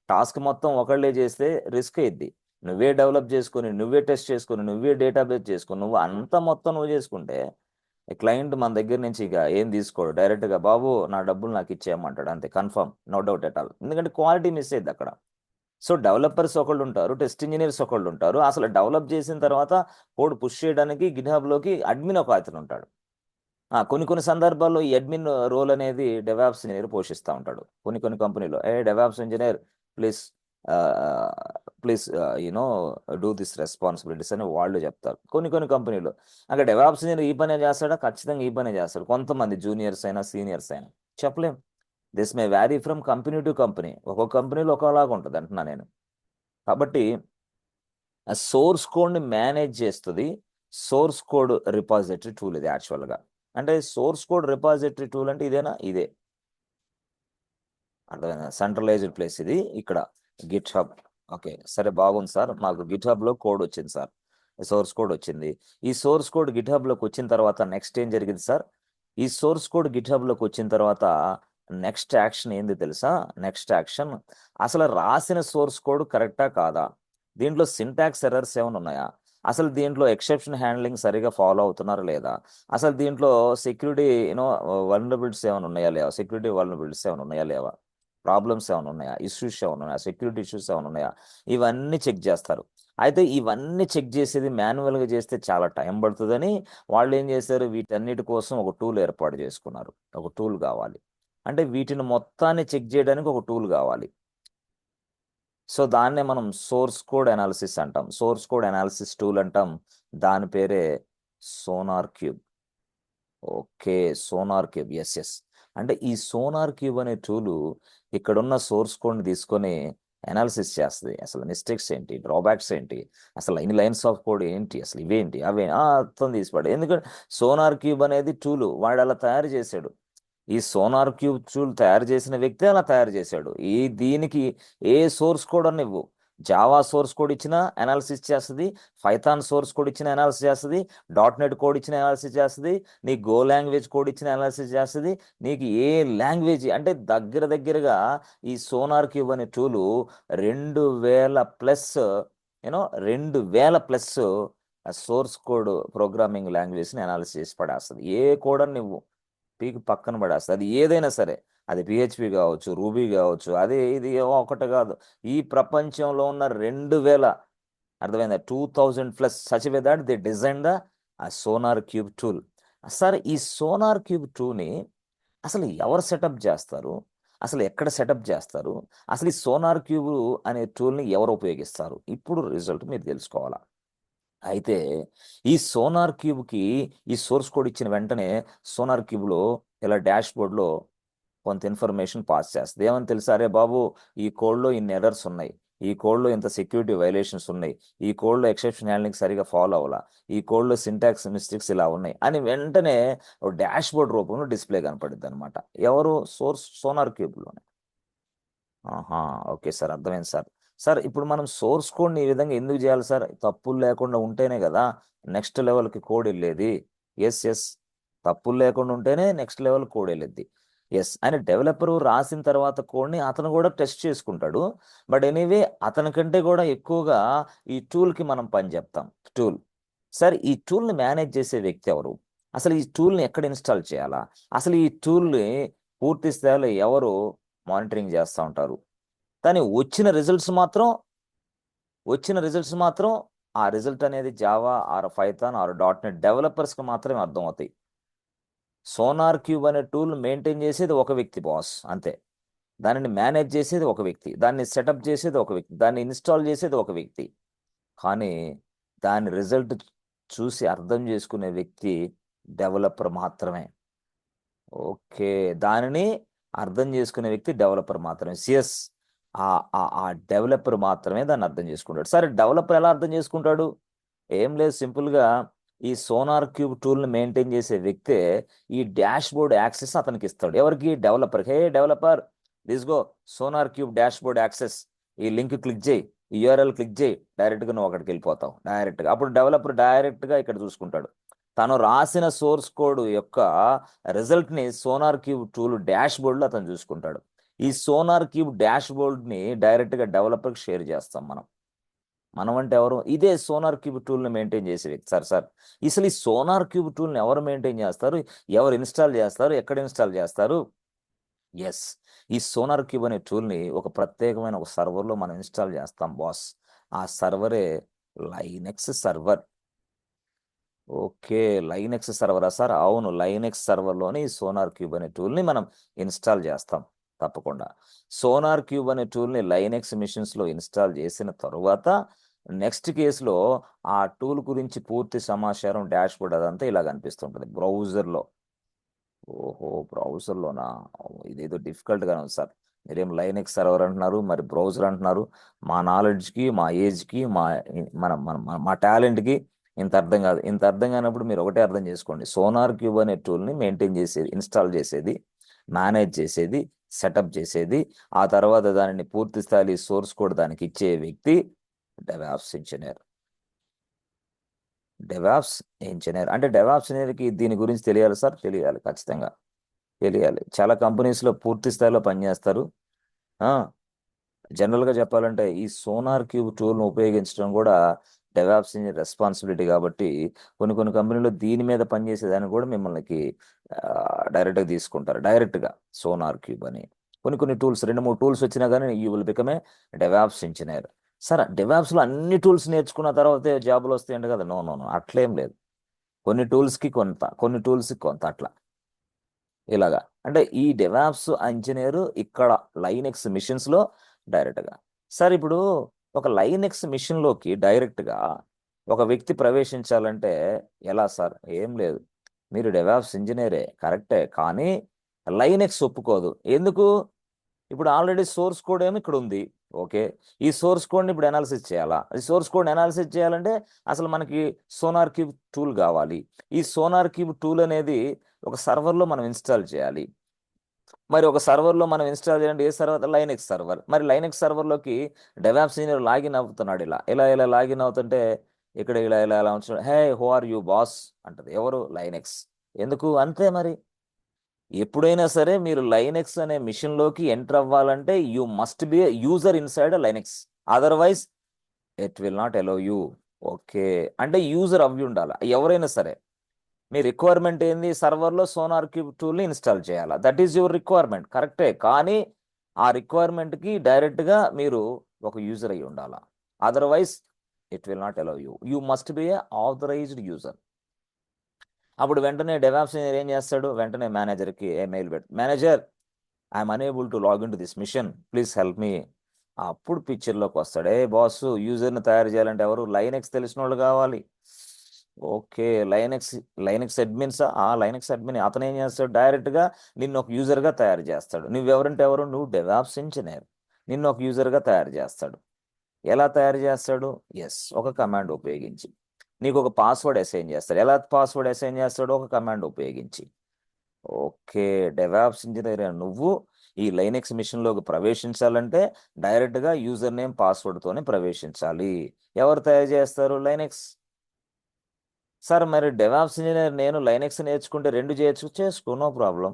టాస్క్ మొత్తం ఒకళ్ళే చేస్తే రిస్క్ అయ్యిద్ది. నువ్వే డెవలప్ చేసుకొని, నువ్వే టెస్ట్ చేసుకొని, నువ్వే డేటాబేస్ చేసుకొని, నువ్వు అంత మొత్తం నువ్వు చేసుకుంటే క్లయింట్ మన దగ్గర నుంచి ఇక ఏం తీసుకోడు, డైరెక్ట్గా బాబు నా డబ్బులు నాకు ఇచ్చేయమంటాడు, అంతే, confirm, no doubt at all. ఎందుకంటే క్వాలిటీ మిస్ అయ్యింది అక్కడ. సో డెవలపర్స్ ఒకళ్ళు ఉంటారు, టెస్ట్ ఇంజనీర్స్ ఒకళ్ళు ఉంటారు. అసలు డెవలప్ చేసిన తర్వాత కోడ్ పుష్ చేయడానికి గిట్హబ్లోకి అడ్మిన్ ఒక అతను ఉంటాడు. కొన్ని కొన్ని సందర్భాల్లో ఈ అడ్మిన్ రోల్ అనేది డెవాప్స్ ఇంజనీర్ పోషిస్తూ ఉంటాడు. కొన్ని కొన్ని కంపెనీలో DevOps engineer please please you know do this responsibilities అని వాళ్ళు చెప్తారు. కొన్ని కొన్ని కంపెనీలో అక్కడ డెవాప్స్ ఇంజనీర్ ఈ పనే చేస్తాడా, ఖచ్చితంగా ఈ పనే చేస్తాడు. కొంతమంది జూనియర్స్ అయినా సీనియర్స్ అయినా చెప్పలేం. This may vary from company to company, ఒక్కొక్క కంపెనీలో ఒకలాగా ఉంటుంది అంటున్నా నేను. కాబట్టి ఆ సోర్స్ కోడ్ని మేనేజ్ చేస్తుంది సోర్స్ కోడ్ రిపాజిటరీ టూల్. ఇది యాక్చువల్గా అంటే సోర్స్ కోడ్ రిపాజిటరీ టూల్ అంటే ఇదేనా, ఇదే అర్థమైందా, సెంట్రలైజ్డ్ ప్లేస్ ఇది. ఇక్కడ గిట్ హబ్, ఓకే సరే బాగుంది సార్, మాకు గిట్ హబ్లో కోడ్ వచ్చింది సార్, సోర్స్ కోడ్ వచ్చింది. ఈ సోర్స్ కోడ్ గిట్ హబ్లోకి వచ్చిన తర్వాత నెక్స్ట్ ఏం జరిగింది సార్? ఈ సోర్స్ కోడ్ గిట్ హబ్లోకి వచ్చిన తర్వాత నెక్స్ట్ యాక్షన్ ఏంది తెలుసా? నెక్స్ట్ యాక్షన్, అసలు రాసిన సోర్స్ కోడ్ కరెక్టా కాదా, దీంట్లో సింటాక్స్ ఎర్రర్స్ ఏమైనా ఉన్నాయా, అసలు దీంట్లో ఎక్సెప్షన్ హ్యాండ్లింగ్ సరిగా ఫాలో అవుతున్నారా లేదా, అసలు దీంట్లో సెక్యూరిటీ వల్నరబిలిటీస్ ఏమైనా ఉన్నాయా లేవా, సెక్యూరిటీ వల్నరబిలిటీస్ ఏమైనా ఉన్నాయా లేవా, ప్రాబ్లమ్స్ ఏమైనా ఉన్నాయా, ఇష్యూస్ ఏమైనా ఉన్నాయా, సెక్యూరిటీ ఇష్యూస్ ఏమైనా ఉన్నాయా, ఇవన్నీ చెక్ చేస్తారు. అయితే ఇవన్నీ చెక్ చేసేది మాన్యువల్గా చేస్తే చాలా టైం పడుతుందని వాళ్ళు ఏం చేశారు, వీటన్నిటి కోసం ఒక టూల్ ఏర్పాటు చేసుకున్నారు. ఒక టూల్ కావాలి అంటే వీటిని మొత్తాన్ని చెక్ చేయడానికి ఒక టూల్ కావాలి. సో దాన్నే మనం సోర్స్ కోడ్ అనాలిసిస్ అంటాం, సోర్స్ కోడ్ అనాలిసిస్ టూల్ అంటాం. దాని పేరే SonarQube. Okay, SonarQube, yes yes. అంటే ఈ సోనార్ క్యూబ్ అనే టూలు ఇక్కడున్న సోర్స్ కోడ్ని తీసుకొని అనాలిసిస్ చేస్తుంది. అసలు మిస్టేక్స్ ఏంటి, డ్రాబ్యాక్స్ ఏంటి, అసలు ఇన్ని లైన్స్ ఆఫ్ కోడ్ ఏంటి, అసలు ఇవేంటి అవే అర్థం తీసిపడు. ఎందుకంటే సోనార్ క్యూబ్ అనేది టూలు వాడు అలా తయారు చేశాడు. ఈ సోనార్ క్యూబ్ టూల్ తయారు చేసిన వ్యక్తి అలా తయారు చేశాడు. దీనికి ఏ సోర్స్ కోడ్ అని ఇవ్వు, జావా సోర్స్ కోడ్ ఇచ్చినా అనాలిసిస్ చేస్తుంది, పైథాన్ సోర్స్ కోడ్ ఇచ్చిన అనాలిసిస్ చేస్తుంది, .NET కోడ్ ఇచ్చిన అనాలిసిస్ చేస్తుంది, నీకు గో లాంగ్వేజ్ కోడ్ ఇచ్చిన అనాలిసిస్ చేస్తుంది, నీకు ఏ లాంగ్వేజ్ అంటే దగ్గర దగ్గరగా ఈ సోనార్ క్యూబ్ అనే టూలు 2000+ 2000+ సోర్స్ కోడ్ ప్రోగ్రామింగ్ లాంగ్వేజ్ని అనాలిసిస్ చేసి పడేస్తుంది. ఏ కోడ్ అని నువ్వు పీకి పక్కన పడేస్తుంది, అది ఏదైనా సరే, అది PHP కావచ్చు, రూబీ కావచ్చు, అది ఇది ఒకటి కాదు, ఈ ప్రపంచంలో ఉన్న 2000, అర్థమైందా, 2000+ such way that the design the sonar cube tool. Sir ఈ సోనార్ క్యూబ్ టూని అసలు ఎవరు సెటప్ చేస్తారు, అసలు ఎక్కడ సెటప్ చేస్తారు, అసలు ఈ సోనార్ క్యూబ్ అనే టూల్ని ఎవరు ఉపయోగిస్తారు, ఇప్పుడు రిజల్ట్ మీరు తెలుసుకోవాలా. అయితే ఈ సోనార్ క్యూబ్కి ఈ సోర్స్ కోడ్ ఇచ్చిన వెంటనే సోనార్ క్యూబ్లో ఇలా డాష్ బోర్డ్లో కొంత ఇన్ఫర్మేషన్ పాస్ చేస్తుంది. ఏమని తెలుసా, అరే బాబు ఈ కోడ్లో ఇన్ని ఎర్రర్స్ ఉన్నాయి, ఈ కోడ్లో ఇంత సెక్యూరిటీ వైలేషన్స్ ఉన్నాయి, ఈ కోడ్లో ఎక్సెప్షన్ హ్యాండ్లింగ్ సరిగా ఫాలో అవ్వాలా, ఈ కోడ్లో సింటాక్స్ మిస్టేక్స్ ఇలా ఉన్నాయి అని వెంటనే డాష్ బోర్డ్ రూపంలో డిస్ప్లే కనపడుద్ది అనమాట. ఎవరు, సోనార్ క్యూబ్లోనే. ఆహా, ఓకే సార్, అర్థమైంది సార్. సార్ ఇప్పుడు మనం సోర్స్ కోడ్ని ఈ విధంగా ఎందుకు చేయాలి సార్, తప్పులు లేకుండా ఉంటేనే కదా నెక్స్ట్ లెవెల్కి కోడ్ వెళ్ళేది. ఎస్ ఎస్, తప్పులు లేకుండా ఉంటేనే నెక్స్ట్ లెవెల్ కోడ్ వెళ్ళేది. ఎస్, ఆయన డెవలపర్ రాసిన తర్వాత కోడ్ని అతను కూడా టెస్ట్ చేసుకుంటాడు. బట్ ఎనీవే అతని కంటే కూడా ఎక్కువగా ఈ టూల్కి మనం పని చెప్తాం. టూల్, సార్ ఈ టూల్ని మేనేజ్ చేసే వ్యక్తి ఎవరు, అసలు ఈ టూల్ని ఎక్కడ ఇన్స్టాల్ చేయాలా, అసలు ఈ టూల్ని పూర్తి స్థాయిలో ఎవరు మానిటరింగ్ చేస్తూ ఉంటారు, కానీ వచ్చిన రిజల్ట్స్ మాత్రం ఆ రిజల్ట్ అనేది Java or Python or .NET డెవలపర్స్కి మాత్రమే అర్థం అవుతాయి. సోనార్ క్యూబ్ అనే టూల్ మెయింటైన్ చేసేది ఒక వ్యక్తి బాస్, అంతే. దానిని మేనేజ్ చేసేది ఒక వ్యక్తి, దాన్ని సెటప్ చేసేది ఒక వ్యక్తి, దాన్ని ఇన్స్టాల్ చేసేది ఒక వ్యక్తి. కానీ దాని రిజల్ట్ చూసి అర్థం చేసుకునే వ్యక్తి డెవలపర్ మాత్రమే. ఓకే, దానిని అర్థం చేసుకునే వ్యక్తి డెవలపర్ మాత్రమే. సిఎస్, ఆ డెవలపర్ మాత్రమే దాన్ని అర్థం చేసుకుంటాడు. సరే డెవలపర్ ఎలా అర్థం చేసుకుంటాడు? ఏం లేదు, సింపుల్గా ఈ సోనార్ క్యూబ్ టూల్ని మెయింటైన్ చేసే వ్యక్తే ఈ డాష్ బోర్డ్ యాక్సెస్ అతనికి ఇస్తాడు. ఎవరికి? Developer. Hey developer, this go sonar cube dash board access, ఈ లింక్ క్లిక్ చేయి, యూఆర్ఎల్ క్లిక్ చేయి, డైరెక్ట్గా నువ్వు అక్కడికి వెళ్ళిపోతావు డైరెక్ట్గా. అప్పుడు డెవలపర్ డైరెక్ట్గా ఇక్కడ చూసుకుంటాడు. తను రాసిన సోర్స్ కోడ్ యొక్క రిజల్ట్ని సోనార్ క్యూబ్ టూల్ డాష్ బోర్డ్లో అతను చూసుకుంటాడు. ఈ సోనార్ క్యూబ్ డాష్ బోర్డ్ని డైరెక్ట్గా డెవలపర్కి షేర్ చేస్తాం మనం. మనం అంటే ఎవరు? ఇదే సోనార్ క్యూబ్ టూల్ని మెయింటైన్ చేసే వ్యక్తి. సార్ అసలు ఈ సోనార్ క్యూబ్ టూల్ని ఎవరు మెయింటైన్ చేస్తారు, ఎవరు ఇన్స్టాల్ చేస్తారు, ఎక్కడ ఇన్స్టాల్ చేస్తారు? ఎస్, ఈ సోనార్ క్యూబ్ అనే టూల్ని ఒక ప్రత్యేకమైన ఒక సర్వర్లో మనం ఇన్స్టాల్ చేస్తాం బాస్. ఆ సర్వరే లైనెక్స్ సర్వర్. ఓకే, లైనెక్స్ సర్వరా సార్? అవును, లైనెక్స్ సర్వర్లోని ఈ సోనార్ క్యూబ్ అనే టూల్ని మనం ఇన్స్టాల్ చేస్తాం తప్పకుండా. సోనార్ క్యూబ్ అనే టూల్ని లైనెక్స్ మిషన్స్లో ఇన్స్టాల్ చేసిన తరువాత నెక్స్ట్ కేసులో ఆ టూల్ గురించి పూర్తి సమాచారం డాష్ బోర్డ్ అదంతా ఇలా కనిపిస్తుంటుంది బ్రౌజర్లో. ఓహో, బ్రౌజర్లోనా? ఇదేదో డిఫికల్ట్గానే ఉంది సార్. మీరేం లైనెక్స్ సర్వర్ అంటున్నారు, మరి బ్రౌజర్ అంటున్నారు. మా నాలెడ్జ్కి, మా ఏజ్కి, మా టాలెంట్కి ఇంత అర్థం కాదు. ఇంత అర్థం కానప్పుడు మీరు ఒకటే అర్థం చేసుకోండి, సోనార్ క్యూబ్ అనే టూల్ని మెయింటైన్ చేసేది, ఇన్స్టాల్ చేసేది, మేనేజ్ చేసేది, సెటప్ చేసేది, ఆ తర్వాత దానిని పూర్తి స్థాయి సోర్స్ కోడ్ దానికి ఇచ్చే వ్యక్తి డెవాప్స్ ఇంజనీర్. డెవాప్స్ ఇంజనీర్ అంటే డెవాప్స్ ఇంజనీర్కి దీని గురించి తెలియాలి సార్? తెలియాలి, ఖచ్చితంగా తెలియాలి. చాలా కంపెనీస్లో పూర్తి స్థాయిలో పనిచేస్తారు. జనరల్గా చెప్పాలంటే ఈ సోనార్ క్యూబ్ టూల్ను ఉపయోగించడం కూడా డెవాప్స్ ఇంజనీర్ రెస్పాన్సిబిలిటీ. కాబట్టి కొన్ని కొన్ని కంపెనీలు దీని మీద పనిచేసేదాన్ని కూడా మిమ్మల్ని డైరెక్ట్గా తీసుకుంటారు, డైరెక్ట్గా సోనార్ క్యూబ్ అని. కొన్ని టూల్స్, 2-3 టూల్స్ వచ్చినా కానీ you will become a DevOps engineer. Sir డెవాప్స్లో అన్ని టూల్స్ నేర్చుకున్న తర్వాతే జాబులు వస్తాయంట కదా? నో నో నో, అట్లేం లేదు. కొన్ని టూల్స్కి కొంత, కొన్ని టూల్స్కి కొంత, అట్లా ఇలాగా. అంటే ఈ డెవాప్స్ ఇంజనీర్ ఇక్కడ లైనెక్స్ మిషన్స్లో డైరెక్ట్గా. సార్ ఇప్పుడు ఒక లైనెక్స్ మిషన్లోకి డైరెక్ట్గా ఒక వ్యక్తి ప్రవేశించాలంటే ఎలా సార్? ఏం లేదు, మీరు డెవాప్స్ ఇంజనీరే కరెక్టే, కానీ లైనెక్స్ ఒప్పుకోదు. ఎందుకు? ఇప్పుడు ఆల్రెడీ సోర్స్ కోడ్ ఏమి ఇక్కడ ఉంది. ఓకే, ఈ సోర్స్ కోడ్ని ఇప్పుడు అనాలిసిస్ చేయాలా? ఈ సోర్స్ కోడ్ అనాలిసిస్ చేయాలంటే అసలు మనకి సోనార్ క్యూబ్ టూల్ కావాలి. ఈ సోనార్ క్యూబ్ టూల్ అనేది ఒక సర్వర్లో మనం ఇన్స్టాల్ చేయాలి. మరి ఒక సర్వర్లో మనం ఇన్స్టాల్ చేయాలంటే ఏ సర్వర్? Linux server. మరి లైనెక్స్ సర్వర్లోకి డెవాప్స్ ఇంజనీర్ లాగిన్ అవుతున్నాడు. ఇలా లాగిన్ అవుతుంటే ఇక్కడ ఇలా ఉంచున్నాడు. హే, హూ ఆర్ యూ బాస్ అంటది. ఎవరు? లైనెక్స్. ఎందుకు? అంతే మరి. ఎప్పుడైనా సరే మీరు లైనెక్స్ అనే మిషన్లోకి ఎంటర్ అవ్వాలంటే you must be user inside Linux, otherwise it will not allow you. Okay, అంటే యూజర్ అవ్వి ఉండాలి ఎవరైనా సరే. మీ రిక్వైర్మెంట్ ఏంది? సర్వర్లో సోనార్ క్యూబ్ టూల్ని ఇన్స్టాల్ చేయాలా? దట్ ఈజ్ యువర్ రిక్వైర్మెంట్, కరెక్టే. కానీ ఆ రిక్వైర్మెంట్కి డైరెక్ట్గా మీరు ఒక యూజర్ అయ్యి ఉండాలా, otherwise it will not allow you. You must be a authorized user. అప్పుడు వెంటనే డెవాప్స్ ఇంజనీర్ ఏం చేస్తాడు? వెంటనే మేనేజర్కి మెయిల్ పెడతాడు, manager, I'm unable to login to this machine, please help me. అప్పుడు పిక్చర్లోకి వస్తాడు. ఏ బాస్, యూజర్ని తయారు చేయాలంటే ఎవరు? లైనెక్స్ తెలిసిన వాళ్ళు కావాలి. ఓకే, లైనెక్స్ అడ్మిన్సా? ఆ లైనెక్స్ అడ్మిన్. అతను ఏం చేస్తాడు? డైరెక్ట్గా నిన్ను ఒక యూజర్గా తయారు చేస్తాడు. నువ్వెవరంటే ఎవరు? నువ్వు డెవాప్స్ ఇంజనీర్. నిన్ను ఒక యూజర్గా తయారు చేస్తాడు. ఎలా తయారు చేస్తాడు? ఎస్, ఒక కమాండ్ ఉపయోగించి. నీకు ఒక పాస్వర్డ్ అసైన్ చేస్తాడు. ఎలా పాస్వర్డ్ అసైన్ చేస్తాడు? ఒక కమాండ్ ఉపయోగించి. ఓకే, డెవాప్స్ ఇంజనీర్ నువ్వు ఈ లైనెక్స్ మిషన్లోకి ప్రవేశించాలంటే డైరెక్ట్గా యూజర్ నేమ్ పాస్వర్డ్తోనే ప్రవేశించాలి. ఎవరు తయారు చేస్తారు? లైనెక్స్. సార్ మరి డెవాప్స్ ఇంజనీర్ నేను లైనెక్స్ నేర్చుకుంటే 2 చేయొచ్చు. చేసుకో, నో ప్రాబ్లం.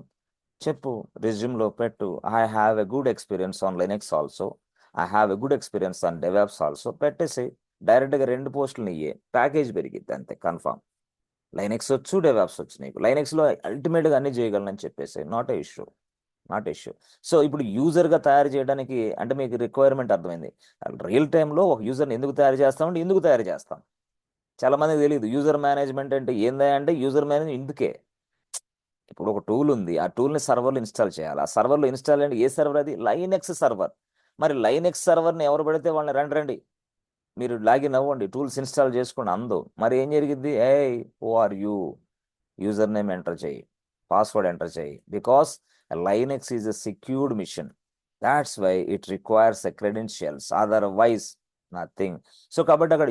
చెప్పు, రెజ్యూమ్లో పెట్టు, I have a good experience on Linux also, I have a good experience on DevOps also. పెట్టేసి డైరెక్ట్గా 2 పోస్టులు ఇయ్యే, ప్యాకేజ్ పెరిగిద్ది అంతే, కన్ఫామ్. లైనెక్స్ వచ్చు, డెవాప్స్ వచ్చు, నీకు లైనెక్స్లో అల్టిమేట్గా అన్ని చేయగలనని చెప్పేసి, not a issue, not issue. So ఇప్పుడు యూజర్గా తయారు చేయడానికి అంటే మీకు రిక్వైర్మెంట్ అర్థమైంది. రియల్ టైంలో ఒక యూజర్ని ఎందుకు తయారు చేస్తామంటే ఎందుకు తయారు చేస్తాం చాలా మందికి తెలియదు. యూజర్ మేనేజ్మెంట్ అంటే ఏందా అంటే యూజర్ మేనేజ్మెంట్ ఇందుకే. ఇప్పుడు ఒక టూల్ ఉంది, ఆ టూల్ని సర్వర్లో ఇన్స్టాల్ చేయాలి. ఆ సర్వర్లో ఇన్స్టాల్ అంటే ఏ సర్వర్? అది లైనెక్స్ సర్వర్. మరి లైనెక్స్ సర్వర్ని ఎవరు పెడితే వాళ్ళని రండి మీరు లాగిన్ అవ్వండి, టూల్స్ ఇన్స్టాల్ చేసుకోండి అందు. మరి ఏం జరిగింది? ఏ, who are you? User name enter చేయి, పాస్వర్డ్ ఎంటర్ చేయి. Because Linux is a secured machine, that's why it requires a credentials, otherwise nothing. So కాబట్టి అక్కడ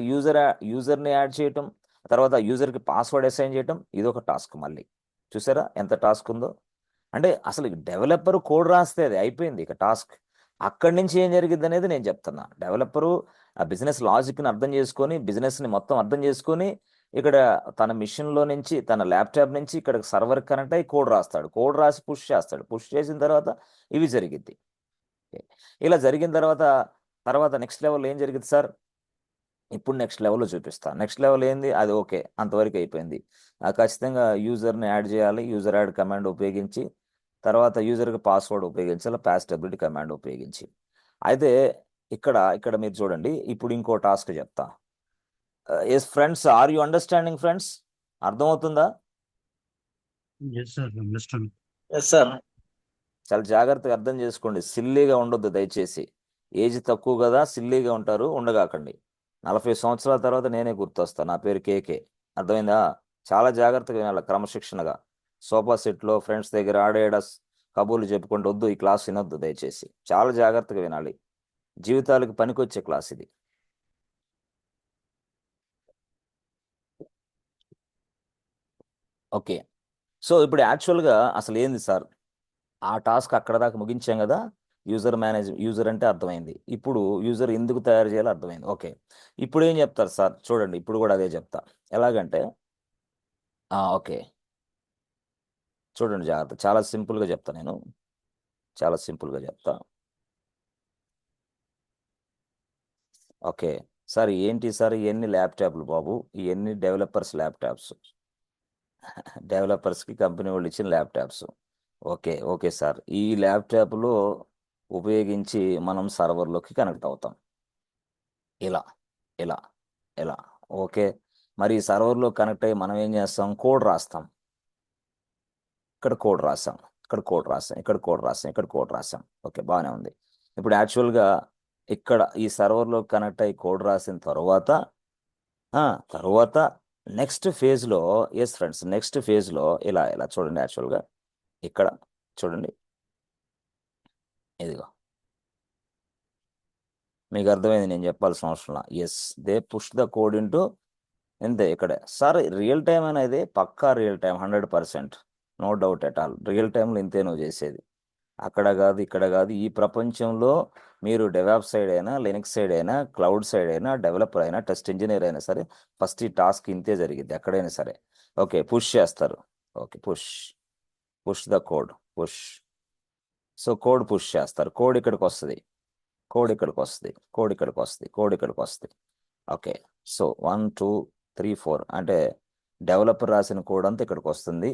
యూజర్ని యాడ్ చేయటం, తర్వాత యూజర్కి పాస్వర్డ్ అసైన్ చేయటం, ఇది ఒక టాస్క్. మళ్ళీ చూసారా ఎంత టాస్క్ ఉందో? అంటే అసలు డెవలపర్ కోడ్ రాస్తే అది అయిపోయింది ఇక టాస్క్. అక్కడి నుంచి ఏం జరిగింది అనేది నేను చెప్తున్నా. డెవలపరు ఆ బిజినెస్ లాజిక్ని అర్థం చేసుకొని, బిజినెస్ని మొత్తం అర్థం చేసుకొని, ఇక్కడ తన మిషన్లో నుంచి, తన ల్యాప్టాప్ నుంచి ఇక్కడ సర్వర్ కనెక్ట్ అయ్యి కోడ్ రాస్తాడు. కోడ్ రాసి పుష్ చేస్తాడు. పుష్ చేసిన తర్వాత ఇవి జరిగిద్ది. ఇలా జరిగిన తర్వాత తర్వాత నెక్స్ట్ లెవెల్ ఏం జరిగింది సార్? ఇప్పుడు నెక్స్ట్ లెవెల్లో చూపిస్తాను. నెక్స్ట్ లెవెల్ ఏంది? అది ఓకే, అంతవరకు అయిపోయింది. ఖచ్చితంగా యూజర్ని యాడ్ చేయాలి. యూజర్ యాడ్ కమాండ్ ఉపయోగించి, తర్వాత యూజర్కి పాస్వర్డ్ ఉపయోగించాలి, పాస్టబిలిటీ కమాండ్ ఉపయోగించి. అయితే ఇక్కడ ఇక్కడ మీరు చూడండి, ఇప్పుడు ఇంకో టాస్క్ చెప్తా. Yes friends, are you understanding friends? అర్థమవుతుందా? Yes, sir. Understand. Yes sir. చాలా జాగ్రత్తగా అర్థం చేసుకోండి. సిల్లీగా ఉండొద్దు దయచేసి. ఏజ్ తక్కువ కదా, సిల్లీగా ఉంటారు, ఉండగాకండి. 40 సంవత్సరాల తర్వాత నేనే గుర్తొస్తాను. నా పేరు కేకే. అర్థమైందా? చాలా జాగ్రత్తగా వినాలి, క్రమశిక్షణగా. సోఫా సెట్లో ఫ్రెండ్స్ దగ్గర ఆడేడ కబుర్లు చెప్పుకుంటూ వద్దు, ఈ క్లాస్ వినొద్దు దయచేసి. చాలా జాగ్రత్తగా వినాలి. జీవితాలకు పనికొచ్చే క్లాస్ ఇది. ఓకే, సో ఇప్పుడు యాక్చువల్గా అసలు ఏంది సార్? ఆ టాస్క్ అక్కడ దాకా ముగించాం కదా. యూజర్ అంటే అర్థమైంది. ఇప్పుడు యూజర్ ఎందుకు తయారు చేయాలో అర్థమైంది. ఓకే, ఇప్పుడు ఏం చెప్తారు సార్? చూడండి, ఇప్పుడు కూడా అదే చెప్తా. ఎలాగంటే ఓకే, చూడండి జాగ్రత్త. చాలా సింపుల్గా చెప్తా నేను. చాలా సింపుల్గా చెప్తా. ఓకే సార్, ఏంటి సార్ ఎన్ని ల్యాప్టాప్లు బాబు? ఇవన్నీ డెవలపర్స్ ల్యాప్టాప్స్. డెవలపర్స్కి కంపెనీ వాళ్ళు ఇచ్చిన ల్యాప్టాప్స్. ఓకే ఓకే సార్, ఈ ల్యాప్టాప్లో ఉపయోగించి మనం సర్వర్లోకి కనెక్ట్ అవుతాం. ఇలా ఇలా ఇలా. ఓకే, మరి సర్వర్లో కనెక్ట్ అయ్యి మనం ఏం చేస్తాం? కోడ్ రాస్తాం. ఇక్కడ కోడ్ రాసాం, ఇక్కడ కోడ్ రాసాం, ఇక్కడ కోడ్ రాసాం, ఇక్కడ కోడ్ రాసాం. ఓకే, బాగానే ఉంది. ఇప్పుడు యాక్చువల్గా ఇక్కడ ఈ సర్వర్లో కనెక్ట్ అయ్యి కోడ్ రాసిన తర్వాత నెక్స్ట్ ఫేజ్లో, ఎస్ ఫ్రెండ్స్, నెక్స్ట్ ఫేజ్లో ఇలా ఇలా చూడండి. యాక్చువల్గా ఇక్కడ చూడండి, ఇదిగో మీకు అర్థమైంది నేను చెప్పాల్సిన అవసరం. Yes, they push the code into ఇంతే. ఇక్కడ సార్ రియల్ టైం అనేది పక్కా real time, 100%, no doubt at all. Real టైంలో ఇంతే నువ్వు చేసేది. అక్కడ కాదు, ఇక్కడ కాదు, ఈ ప్రపంచంలో మీరు డెవాప్ సైడ్ అయినా, లినక్స్ సైడ్ అయినా, క్లౌడ్ సైడ్ అయినా, డెవలపర్ అయినా, టెస్ట్ ఇంజనీర్ అయినా సరే, ఫస్ట్ ఈ టాస్క్ ఇంతే జరిగింది ఎక్కడైనా సరే. ఓకే, పుష్ చేస్తారు. Okay, push push the code, push. So code push చేస్తారు. కోడ్ ఇక్కడికి వస్తుంది, కోడ్ ఇక్కడికి వస్తుంది, కోడ్ ఇక్కడికి వస్తుంది, కోడ్ ఇక్కడికి వస్తుంది. ఓకే, సో 1 2 3 4 అంటే డెవలపర్ రాసిన కోడ్ అంతా ఇక్కడికి వస్తుంది.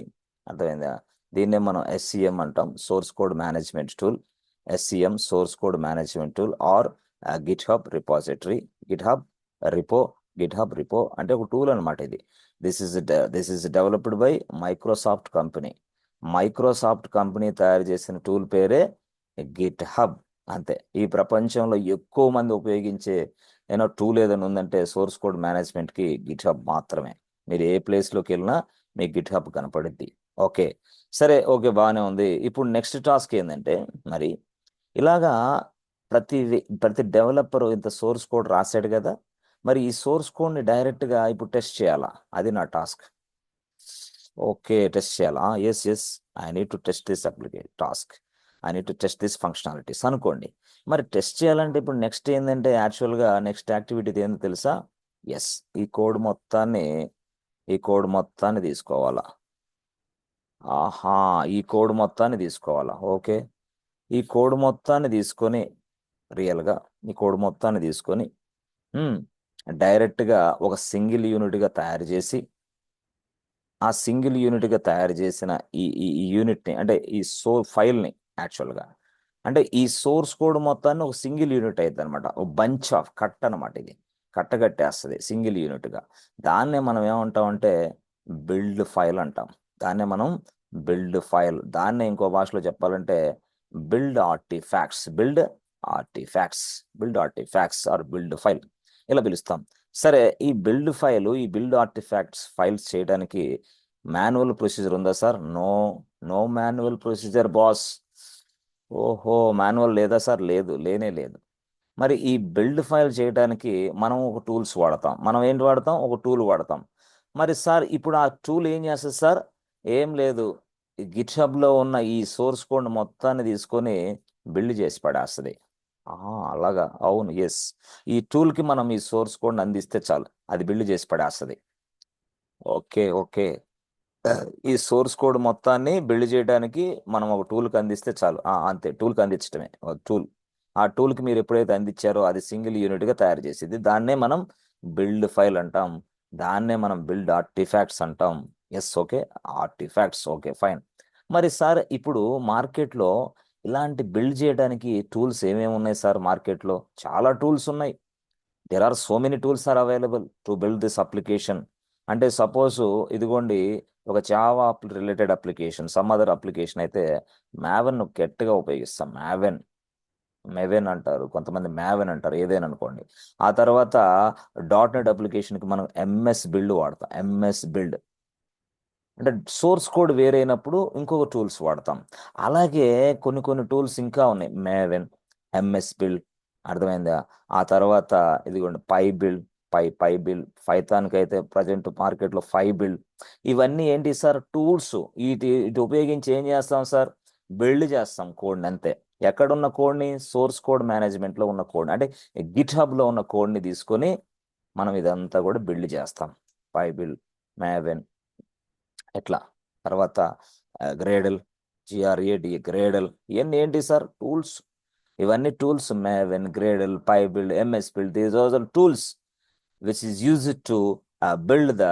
అర్థమైందా? దీన్నే మనం SCM అంటాం, source code management tool. SCM, source code management tool, or GitHub repository. GitHub repo అంటే ఒక టూల్ అనమాట ఇది. This is developed by Microsoft company. Microsoft company తయారు చేసిన టూల్ పేరే గిట్ హబ్. అంతే. ఈ ప్రపంచంలో ఎక్కువ మంది ఉపయోగించే టూల్ ఏదైనా ఉందంటే సోర్స్ కోడ్ మేనేజ్మెంట్కి గిట్ హబ్ మాత్రమే. మీరు ఏ ప్లేస్లోకి వెళ్ళినా మీకు గిట్ హబ్ కనపడుద్ది. ఓకే సరే, ఓకే బాగానే ఉంది. ఇప్పుడు నెక్స్ట్ టాస్క్ ఏంటంటే, మరి ఇలాగా ప్రతి డెవలపర్ ఇంత సోర్స్ కోడ్ రాశాడు కదా, మరి ఈ సోర్స్ కోడ్ని డైరెక్ట్గా ఇప్పుడు టెస్ట్ చేయాలా? అది నా టాస్క్. ఓకే, టెస్ట్ చేయాలా? Yes, I need to test this task. I need to test this functionalities అనుకోండి. మరి టెస్ట్ చేయాలంటే ఇప్పుడు నెక్స్ట్ ఏంటంటే, యాక్చువల్గా నెక్స్ట్ యాక్టివిటీ ఏందో తెలుసా? ఎస్, ఈ కోడ్ మొత్తాన్ని తీసుకోవాలా. ఆహా, ఈ కోడ్ మొత్తాన్ని తీసుకోవాలా. ఓకే, ఈ కోడ్ మొత్తాన్ని తీసుకొని రియల్గా ఈ కోడ్ మొత్తాన్ని తీసుకొని డైరెక్ట్గా ఒక సింగిల్ యూనిట్గా తయారు చేసి, ఆ సింగిల్ యూనిట్గా తయారు చేసిన ఈ యూనిట్ని, అంటే ఈ ఫైల్ని యాక్చువల్గా, అంటే ఈ సోర్స్ కోడ్ మొత్తాన్ని ఒక సింగిల్ యూనిట్ అవుతుంది అనమాట. ఒక బంచ్ ఆఫ్ కట్ అనమాట. ఇది కట్టగట్టేస్తుంది సింగిల్ యూనిట్గా. దాన్నే మనం ఏమంటామంటే బిల్డ్ ఫైల్ అంటాం. దాన్నే మనం బిల్డ్ ఫైల్. దాన్నే ఇంకో భాషలో చెప్పాలంటే build artifacts. Build artifacts or build file, ఇలా పిలుస్తాం. సరే, ఈ బిల్డ్ ఆర్టిఫాక్ట్స్ ఫైల్స్ చేయడానికి మాన్యువల్ ప్రొసీజర్ ఉందా sir? No manual procedure boss. ఓహో, మాన్యువల్ లేదా సార్? లేనే లేదు. మరి ఈ బిల్డ్ ఫైల్ చేయడానికి మనం ఒక టూల్స్ వాడతాం. మనం ఏంటి వాడతాం? ఒక టూల్ వాడతాం. మరి సార్ ఇప్పుడు ఆ టూల్ ఏం చేస్తుంది సార్? ఏం లేదు, గిట్ హబ్లో ఉన్న ఈ సోర్స్ కోడ్ మొత్తాన్ని తీసుకొని బిల్డ్ చేసి పడేస్తుంది. ఆ, అలాగా, అవును, ఎస్. ఈ టూల్కి మనం ఈ సోర్స్ కోడ్ని అందిస్తే చాలు, అది బిల్డ్ చేసి పడేస్తుంది. Okay, okay. ఈ సోర్స్ కోడ్ మొత్తాన్ని బిల్డ్ చేయడానికి మనం ఒక టూల్కి అందిస్తే చాలు. అంతే, టూల్కి అందించడమే ఒక టూల్. ఆ టూల్కి మీరు ఎప్పుడైతే అందించారో అది సింగిల్ యూనిట్గా తయారు చేసేది. దాన్నే మనం బిల్డ్ ఫైల్ అంటాం. దాన్నే మనం బిల్డ్ ఆర్టిఫాక్ట్స్ అంటాం. Yes, okay. Artifacts, okay, fine. మరి సార్, ఇప్పుడు మార్కెట్లో ఇలాంటి బిల్డ్ చేయడానికి టూల్స్ ఏమేమి ఉన్నాయి సార్? మార్కెట్లో చాలా టూల్స్ ఉన్నాయి. There are so many tools are available to build this application. అంటే సపోజ్, ఇదిగోండి, ఒక Java related application, some other application అయితే మ్యావెన్ గట్టిగా ఉపయోగిస్తాం. మెవెన్ అంటారు కొంతమంది, మ్యావెన్ అంటారు, ఏదైనా అనుకోండి. ఆ తర్వాత డాట్ నెట్ అప్లికేషన్కి మనం ఎంఎస్ బిల్డ్ వాడతాం. ఎంఎస్ బిల్డ్ అంటే సోర్స్ కోడ్ వేరైనప్పుడు ఇంకొక టూల్స్ వాడతాం. అలాగే కొన్ని కొన్ని టూల్స్ ఇంకా ఉన్నాయి. మేవెన్, ఎంఎస్ బిల్డ్, అర్థమైందా? ఆ తర్వాత ఇదిగోండి పై బిల్డ్, పై బిల్డ్, పైథాన్కి అయితే ప్రజెంట్ మార్కెట్లో బిల్డ్. ఇవన్నీ ఏంటి సార్? టూల్స్. ఇటు ఉపయోగించి ఏం చేస్తాం సార్? బిల్డ్ చేస్తాం కోడ్ని, అంతే. ఎక్కడున్న కోడ్ని? సోర్స్ కోడ్ మేనేజ్మెంట్లో ఉన్న కోడ్, అంటే గిట్ హబ్లో ఉన్న కోడ్ని తీసుకొని మనం ఇదంతా కూడా బిల్డ్ చేస్తాం. పై బిల్డ్, మేవెన్, ఎట్లా. తర్వాత గ్రేడల్, జిఆర్ఏడి, గ్రేడల్. ఇవన్నీ ఏంటి సార్? టూల్స్. ఇవన్నీ tools. Maven, Gradle, PyBuild, MSBuild, these are tools which is used to build the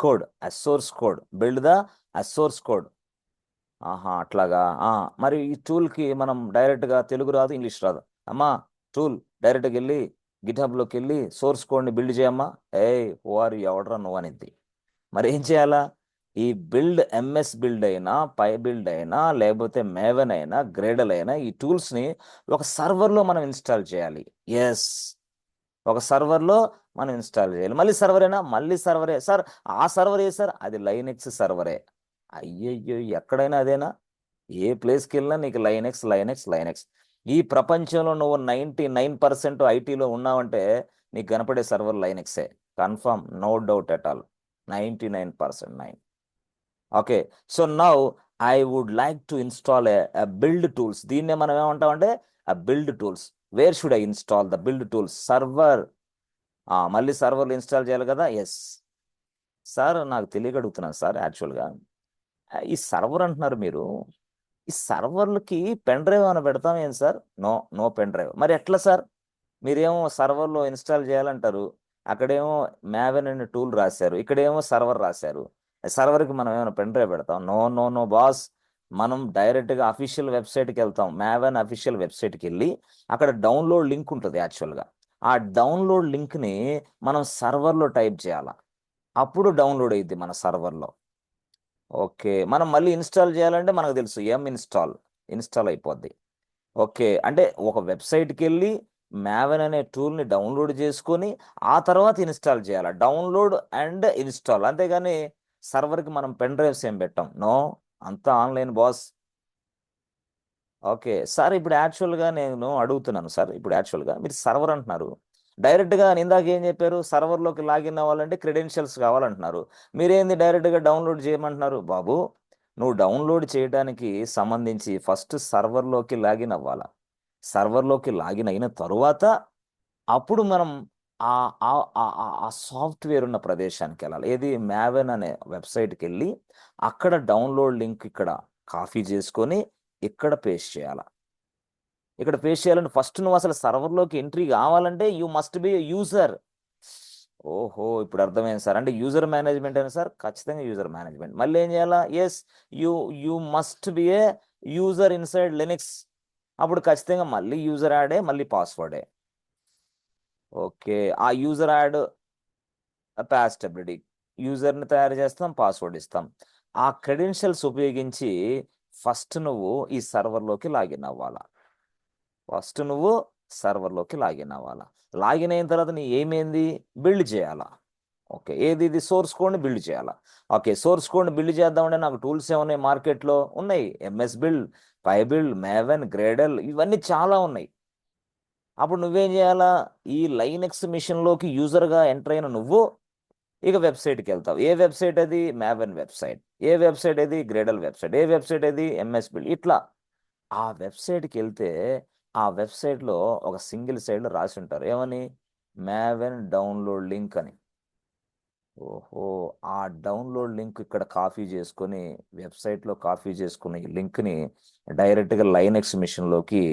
code, source code, build the source code. అట్లాగా. మరి ఈ టూల్కి మనం డైరెక్ట్గా తెలుగు రాదు, ఇంగ్లీష్ రాదు. అమ్మా, టూల్ డైరెక్ట్గా వెళ్ళి గిట్హబ్లోకి వెళ్ళి సోర్స్ కోడ్ని బిల్డ్ చేయమ్మా. ఏయ్, హూ ఆర్ యు, ఎవడరా నువ్వు అనిద్ది. మరి ఏం చేయాలా? ఈ బిల్డ్, ఎంఎస్ బిల్డ్ అయినా, పై బిల్డ్ అయినా, లేకపోతే మేవెన్ అయినా, గ్రేడల్ అయినా, ఈ టూల్స్ని ఒక సర్వర్లో మనం ఇన్స్టాల్ చేయాలి. ఎస్, ఒక సర్వర్లో మనం ఇన్స్టాల్ చేయాలి. మళ్ళీ సర్వరేనా? మళ్ళీ సర్వరే సార్. ఆ సర్వర్ ఏ సార్? అది లైనెక్స్ సర్వరే. అయ్యయ్యో, ఎక్కడైనా అదేనా? ఏ ప్లేస్కి వెళ్ళినా నీకు లైనెక్స్, లైనెక్స్, లైనెక్స్. ఈ ప్రపంచంలో నువ్వు 99% ఐటీలో ఉన్నావంటే నీకు కనపడే సర్వర్ లైనెక్సే. Confirm, no doubt at all. 99% nine. Okay. So now I would like to install build tools. దీన్నే మనం ఏమంటామంటే build tools. Where should I install the build tools? Server. మళ్ళీ సర్వర్లు ఇన్స్టాల్ చేయాలి కదా. ఎస్ సార్, నాకు తెలియక అడుగుతున్నాను సార్. యాక్చువల్గా ఈ సర్వర్ అంటున్నారు మీరు. ఈ సర్వర్లకి పెన్ డ్రైవ్ ఏమైనా పెడతాం ఏం sir? No, no pen drive. మరి ఎట్లా సార్? మీరేమో సర్వర్లో ఇన్స్టాల్ చేయాలంటారు, అక్కడేమో మ్యావెన్ అనే టూల్ రాశారు, ఇక్కడేమో సర్వర్ రాశారు. సర్వర్కి మనం ఏమైనా పెన్ డ్రైవ్ పెడతాం? No, no, no boss. మనం డైరెక్ట్గా అఫీషియల్ వెబ్సైట్కి వెళ్తాం. మ్యావెన్ అఫీషియల్ వెబ్సైట్కి వెళ్ళి అక్కడ డౌన్లోడ్ లింక్ ఉంటుంది యాక్చువల్గా. ఆ డౌన్లోడ్ లింక్ని మనం సర్వర్లో టైప్ చేయాలా, అప్పుడు డౌన్లోడ్ అయ్యిద్ది మన సర్వర్లో. ఓకే. మనం మళ్ళీ ఇన్స్టాల్ చేయాలంటే మనకు తెలుసు, ఇన్స్టాల్ అయిపోద్ది. ఓకే. అంటే ఒక వెబ్సైట్కి వెళ్ళి మ్యావెన్ అనే టూల్ని డౌన్లోడ్ చేసుకొని ఆ తర్వాత ఇన్స్టాల్ చేయాలి. డౌన్లోడ్ అండ్ ఇన్స్టాల్, అంతేగాని సర్వర్కి మనం పెన్ డ్రైవ్స్ ఏం పెట్టాం. నో, అంతా ఆన్లైన్ బాస్. ఓకే సార్, ఇప్పుడు యాక్చువల్గా నేను అడుగుతున్నాను సార్. ఇప్పుడు యాక్చువల్గా మీరు సర్వర్ అంటున్నారు, డైరెక్ట్గా ఇందాక ఏం చెప్పారు? సర్వర్లోకి లాగిన్ అవ్వాలంటే క్రెడెన్షియల్స్ కావాలంటున్నారు. మీరేంది డైరెక్ట్గా డౌన్లోడ్ చేయమంటున్నారు? బాబు, నువ్వు డౌన్లోడ్ చేయడానికి సంబంధించి ఫస్ట్ సర్వర్లోకి లాగిన్ అవ్వాలా. సర్వర్లోకి లాగిన్ అయిన తరువాత అప్పుడు మనం ఆ ఆ సాఫ్ట్వేర్ ఉన్న ప్రదేశానికి వెళ్ళాలి. ఏది? మ్యావెన్ అనే వెబ్సైట్కి వెళ్ళి అక్కడ డౌన్లోడ్ లింక్ ఇక్కడ కాపీ చేసుకొని ఇక్కడ పేస్ట్ చేయాలి. ఇక్కడ పేస్ట్ చేయాలంటే ఫస్ట్ నువ్వు అసలు సర్వర్లోకి ఎంట్రీ కావాలంటే యూ మస్ట్ బి యూజర్. ఓహో, ఇప్పుడు అర్థమైంది సార్. అంటే యూజర్ మేనేజ్మెంట్ అయినా సార్, ఖచ్చితంగా యూజర్ మేనేజ్మెంట్. మళ్ళీ ఏం చేయాలా? Yes, you you must be a user inside Linux. అప్పుడు ఖచ్చితంగా మళ్ళీ యూజర్ యాడే, మళ్ళీ పాస్వర్డే. ఓకే. ఆ యూజర్ యాడ్ పాస్టబిలిటీ, యూజర్ని తయారు చేస్తాం, పాస్వర్డ్ ఇస్తాం. ఆ క్రెడెన్షియల్స్ ఉపయోగించి ఫస్ట్ నువ్వు ఈ సర్వర్లోకి లాగిన్ అవ్వాలా. ఫస్ట్ నువ్వు సర్వర్లోకి లాగిన్ అవ్వాలా. లాగిన్ అయిన తర్వాత నీ ఏమైంది? బిల్డ్ చేయాలా. ఓకే. ఏది? ఇది సోర్స్ కోడ్ని బిల్డ్ చేయాలా. ఓకే, సోర్స్ కోడ్ని బిల్డ్ చేద్దామంటే నాకు టూల్స్ ఏమున్నాయి? మార్కెట్లో ఉన్నాయి. ఎంఎస్ బిల్డ్, పై బిల్డ్, మేవెన్, గ్రేడల్, ఇవన్నీ చాలా ఉన్నాయి. అప్పుడు నువ్వేం చేయాలా? ఈ లైనెక్స్ మిషన్లోకి యూజర్గా ఎంటర్ అయిన నువ్వు ఇక వెబ్సైట్కి వెళ్తావు. ఏ వెబ్సైట్ అది? Maven website. ఏ వెబ్సైట్ అది? Gradle website. ఏ వెబ్సైట్ అది? MSBuild. ఇట్లా ఆ వెబ్సైట్కి వెళ్తే ఆ వెబ్సైట్లో ఒక సింగిల్ సైడ్లో రాసి ఉంటారు ఏమని, మ్యావెన్ డౌన్లోడ్ లింక్ అని. ఓహో, ఆ డౌన్లోడ్ లింక్ ఇక్కడ కాపీ చేసుకొని వెబ్సైట్లో కాపీ చేసుకున్న ఈ లింక్ని డైరెక్ట్గా లైనెక్స్ మిషన్లోకి,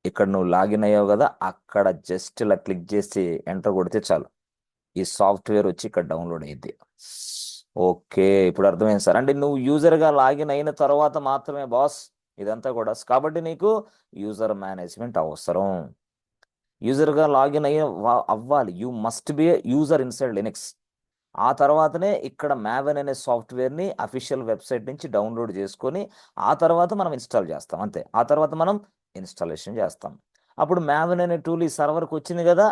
ఇక్కడ నువ్వు లాగిన్ అయ్యావు కదా, అక్కడ జస్ట్ ఇలా క్లిక్ చేసి ఎంటర్ కొడితే చాలు, ఈ సాఫ్ట్వేర్ వచ్చి ఇక్కడ డౌన్లోడ్ అయ్యింది. ఓకే, ఇప్పుడు అర్థమైంది సార్. అంటే నువ్వు యూజర్గా లాగిన్ అయిన తర్వాత మాత్రమే బాస్ ఇదంతా కూడా. కాబట్టి నీకు యూజర్ మేనేజ్మెంట్ అవసరం. యూజర్గా లాగిన్ అవ్వాలి. You must be user inside Linux. ఆ తర్వాతనే ఇక్కడ మ్యావెన్ అనే సాఫ్ట్వేర్ని అఫీషియల్ వెబ్సైట్ నుంచి డౌన్లోడ్ చేసుకొని ఆ తర్వాత మనం ఇన్స్టాల్ చేస్తాం అంతే. ఆ తర్వాత మనం ఇన్స్టాలేషన్ చేస్తాం. అప్పుడు మ్యావెన్ అనే టూల్ ఈ సర్వర్కి వచ్చింది కదా.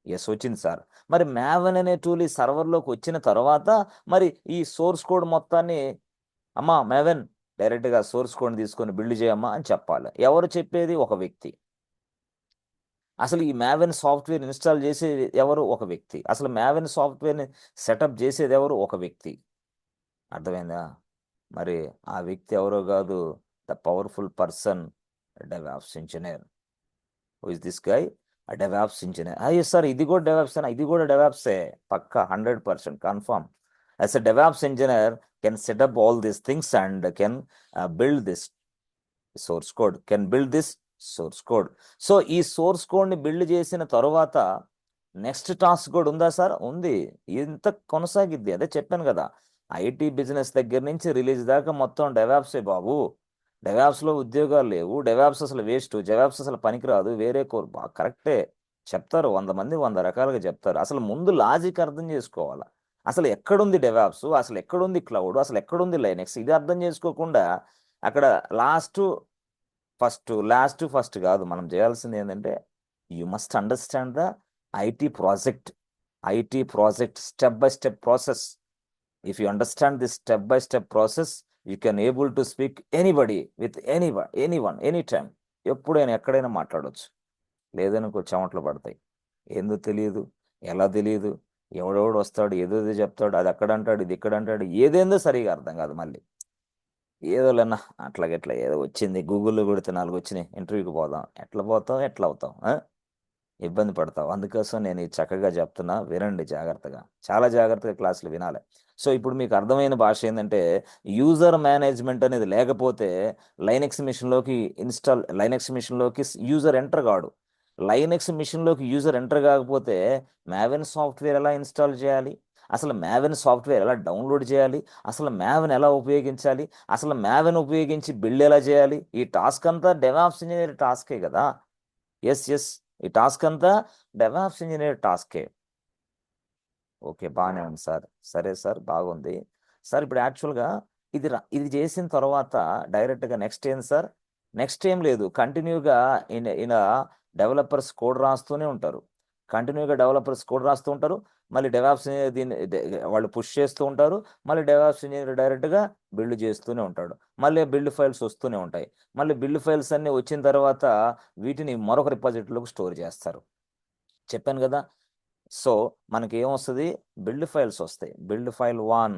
ఎస్, వచ్చింది సార్. మరి మ్యావెన్ అనే టూల్ ఈ సర్వర్లోకి వచ్చిన తర్వాత మరి ఈ సోర్స్ కోడ్ మొత్తాన్ని, అమ్మా మ్యావెన్ డైరెక్ట్గా సోర్స్ కోడ్ తీసుకొని బిల్డ్ చేయమ్మా అని చెప్పాలి. ఎవరు చెప్పేది? ఒక వ్యక్తి. అసలు ఈ మ్యావెన్ సాఫ్ట్వేర్ ఇన్స్టాల్ చేసేది ఎవరు? ఒక వ్యక్తి. అసలు మ్యావెన్ సాఫ్ట్వేర్ని సెటప్ చేసేది ఎవరు? ఒక వ్యక్తి. అర్థమైందా? మరి ఆ వ్యక్తి ఎవరో కాదు, the powerful person, DevOps engineer. Who is this guy? DevOps engineer. అయ్యో సార్, ఇది కూడా డెవాప్స్ అనా? ఇది కూడా డెవాప్సే, పక్కా 100% confirm. As a DevOps engineer can setup all these things and can build this source code, can build this source code. So ఈ source కోడ్ని build చేసిన తర్వాత నెక్స్ట్ టాస్క్ కూడా ఉందా సార్? ఉంది. ఇంత కొనసాగిద్ది. అదే చెప్పాను కదా, ఐటీ బిజినెస్ దగ్గర నుంచి రిలీజ్ దాకా మొత్తం డెవాప్సే బాబు. డెవాప్స్లో ఉద్యోగాలు లేవు, డెవాప్స్ అసలు వేస్ట్, డెవాప్స్ అసలు పనికిరాదు, వేరే కోర్. కరెక్టే చెప్తారు, 100 మంది 100 రకాలుగా చెప్తారు. అసలు ముందు లాజిక్ అర్థం చేసుకోవాలి. అసలు ఎక్కడుంది డెవాప్స్, అసలు ఎక్కడుంది క్లౌడ్, అసలు ఎక్కడుంది లైనెక్స్, ఇది అర్థం చేసుకోకుండా అక్కడ ఫస్ట్ కాదు. మనం చేయాల్సింది ఏంటంటే, you must understand the IT project step by step process. If you understand this step by step process, you can able to speak anybody with anyone any time. ఎప్పుడైనా ఎక్కడైనా మాట్లాడవచ్చు. లేదనుకో చెమటలు పడతాయి. ఏందో తెలియదు, ఎలా తెలియదు, ఎవడెవడు వస్తాడు ఏదో చెప్తాడు, అది అక్కడ అంటాడు, ఇది ఇక్కడ అంటాడు, ఏదేందో సరిగా అర్థం కాదు. మళ్ళీ ఏదోలేనా అట్లాగెట్లా ఏదో వచ్చింది, గూగుల్లో కొడితే 4 వచ్చినాయి, ఇంటర్వ్యూకి పోదాం, ఎట్లా పోతావు, ఎట్లా అవుతావు, ఇబ్బంది పడతావు. అందుకోసం నేను ఇది చక్కగా చెప్తున్నా, వినండి జాగ్రత్తగా, చాలా జాగ్రత్తగా క్లాసులు వినాలి. సో ఇప్పుడు మీకు అర్థమైన భాష ఏంటంటే, యూజర్ మేనేజ్మెంట్ అనేది లేకపోతే లైనెక్స్ మిషన్లోకి యూజర్ ఎంటర్ కాడు. లైనెక్స్ మిషన్లోకి యూజర్ ఎంటర్ కాకపోతే మ్యావెన్ సాఫ్ట్వేర్ ఎలా ఇన్స్టాల్ చేయాలి, అసలు మ్యావెన్ సాఫ్ట్వేర్ ఎలా డౌన్లోడ్ చేయాలి, అసలు మ్యావెన్ ఎలా ఉపయోగించాలి, అసలు మ్యావెన్ ఉపయోగించి బిల్డ్ ఎలా చేయాలి, ఈ టాస్క్ అంతా డెవాప్స్ ఇంజనీర్ టాస్కే కదా. ఎస్ ఎస్, ఈ టాస్క్ అంతా డెవాప్స్ ఇంజనీర్ టాస్కే. ఓకే, బాగానే ఉంది సార్. సరే సార్, బాగుంది సార్. ఇప్పుడు యాక్చువల్గా ఇది చేసిన తర్వాత డైరెక్ట్గా నెక్స్ట్ ఏంది సార్? నెక్స్ట్ ఏం లేదు, కంటిన్యూగా ఈయన డెవలపర్స్ కోడ్ రాస్తూనే ఉంటారు. మళ్ళీ డెవాప్స్ దీన్ని వాళ్ళు పుష్ చేస్తూ ఉంటారు. మళ్ళీ డెవాప్స్ ఇంజనీర్ డైరెక్ట్గా బిల్డ్ చేస్తూనే ఉంటాడు. మళ్ళీ బిల్డ్ ఫైల్స్ వస్తూనే ఉంటాయి. మళ్ళీ బిల్డ్ ఫైల్స్ అన్నీ వచ్చిన తర్వాత వీటిని మరొక రిపాజిటరీలోకి స్టోర్ చేస్తారు. చెప్పాను కదా. సో మనకి ఏమొస్తుంది? బిల్డ్ ఫైల్స్ వస్తాయి. Build file 1,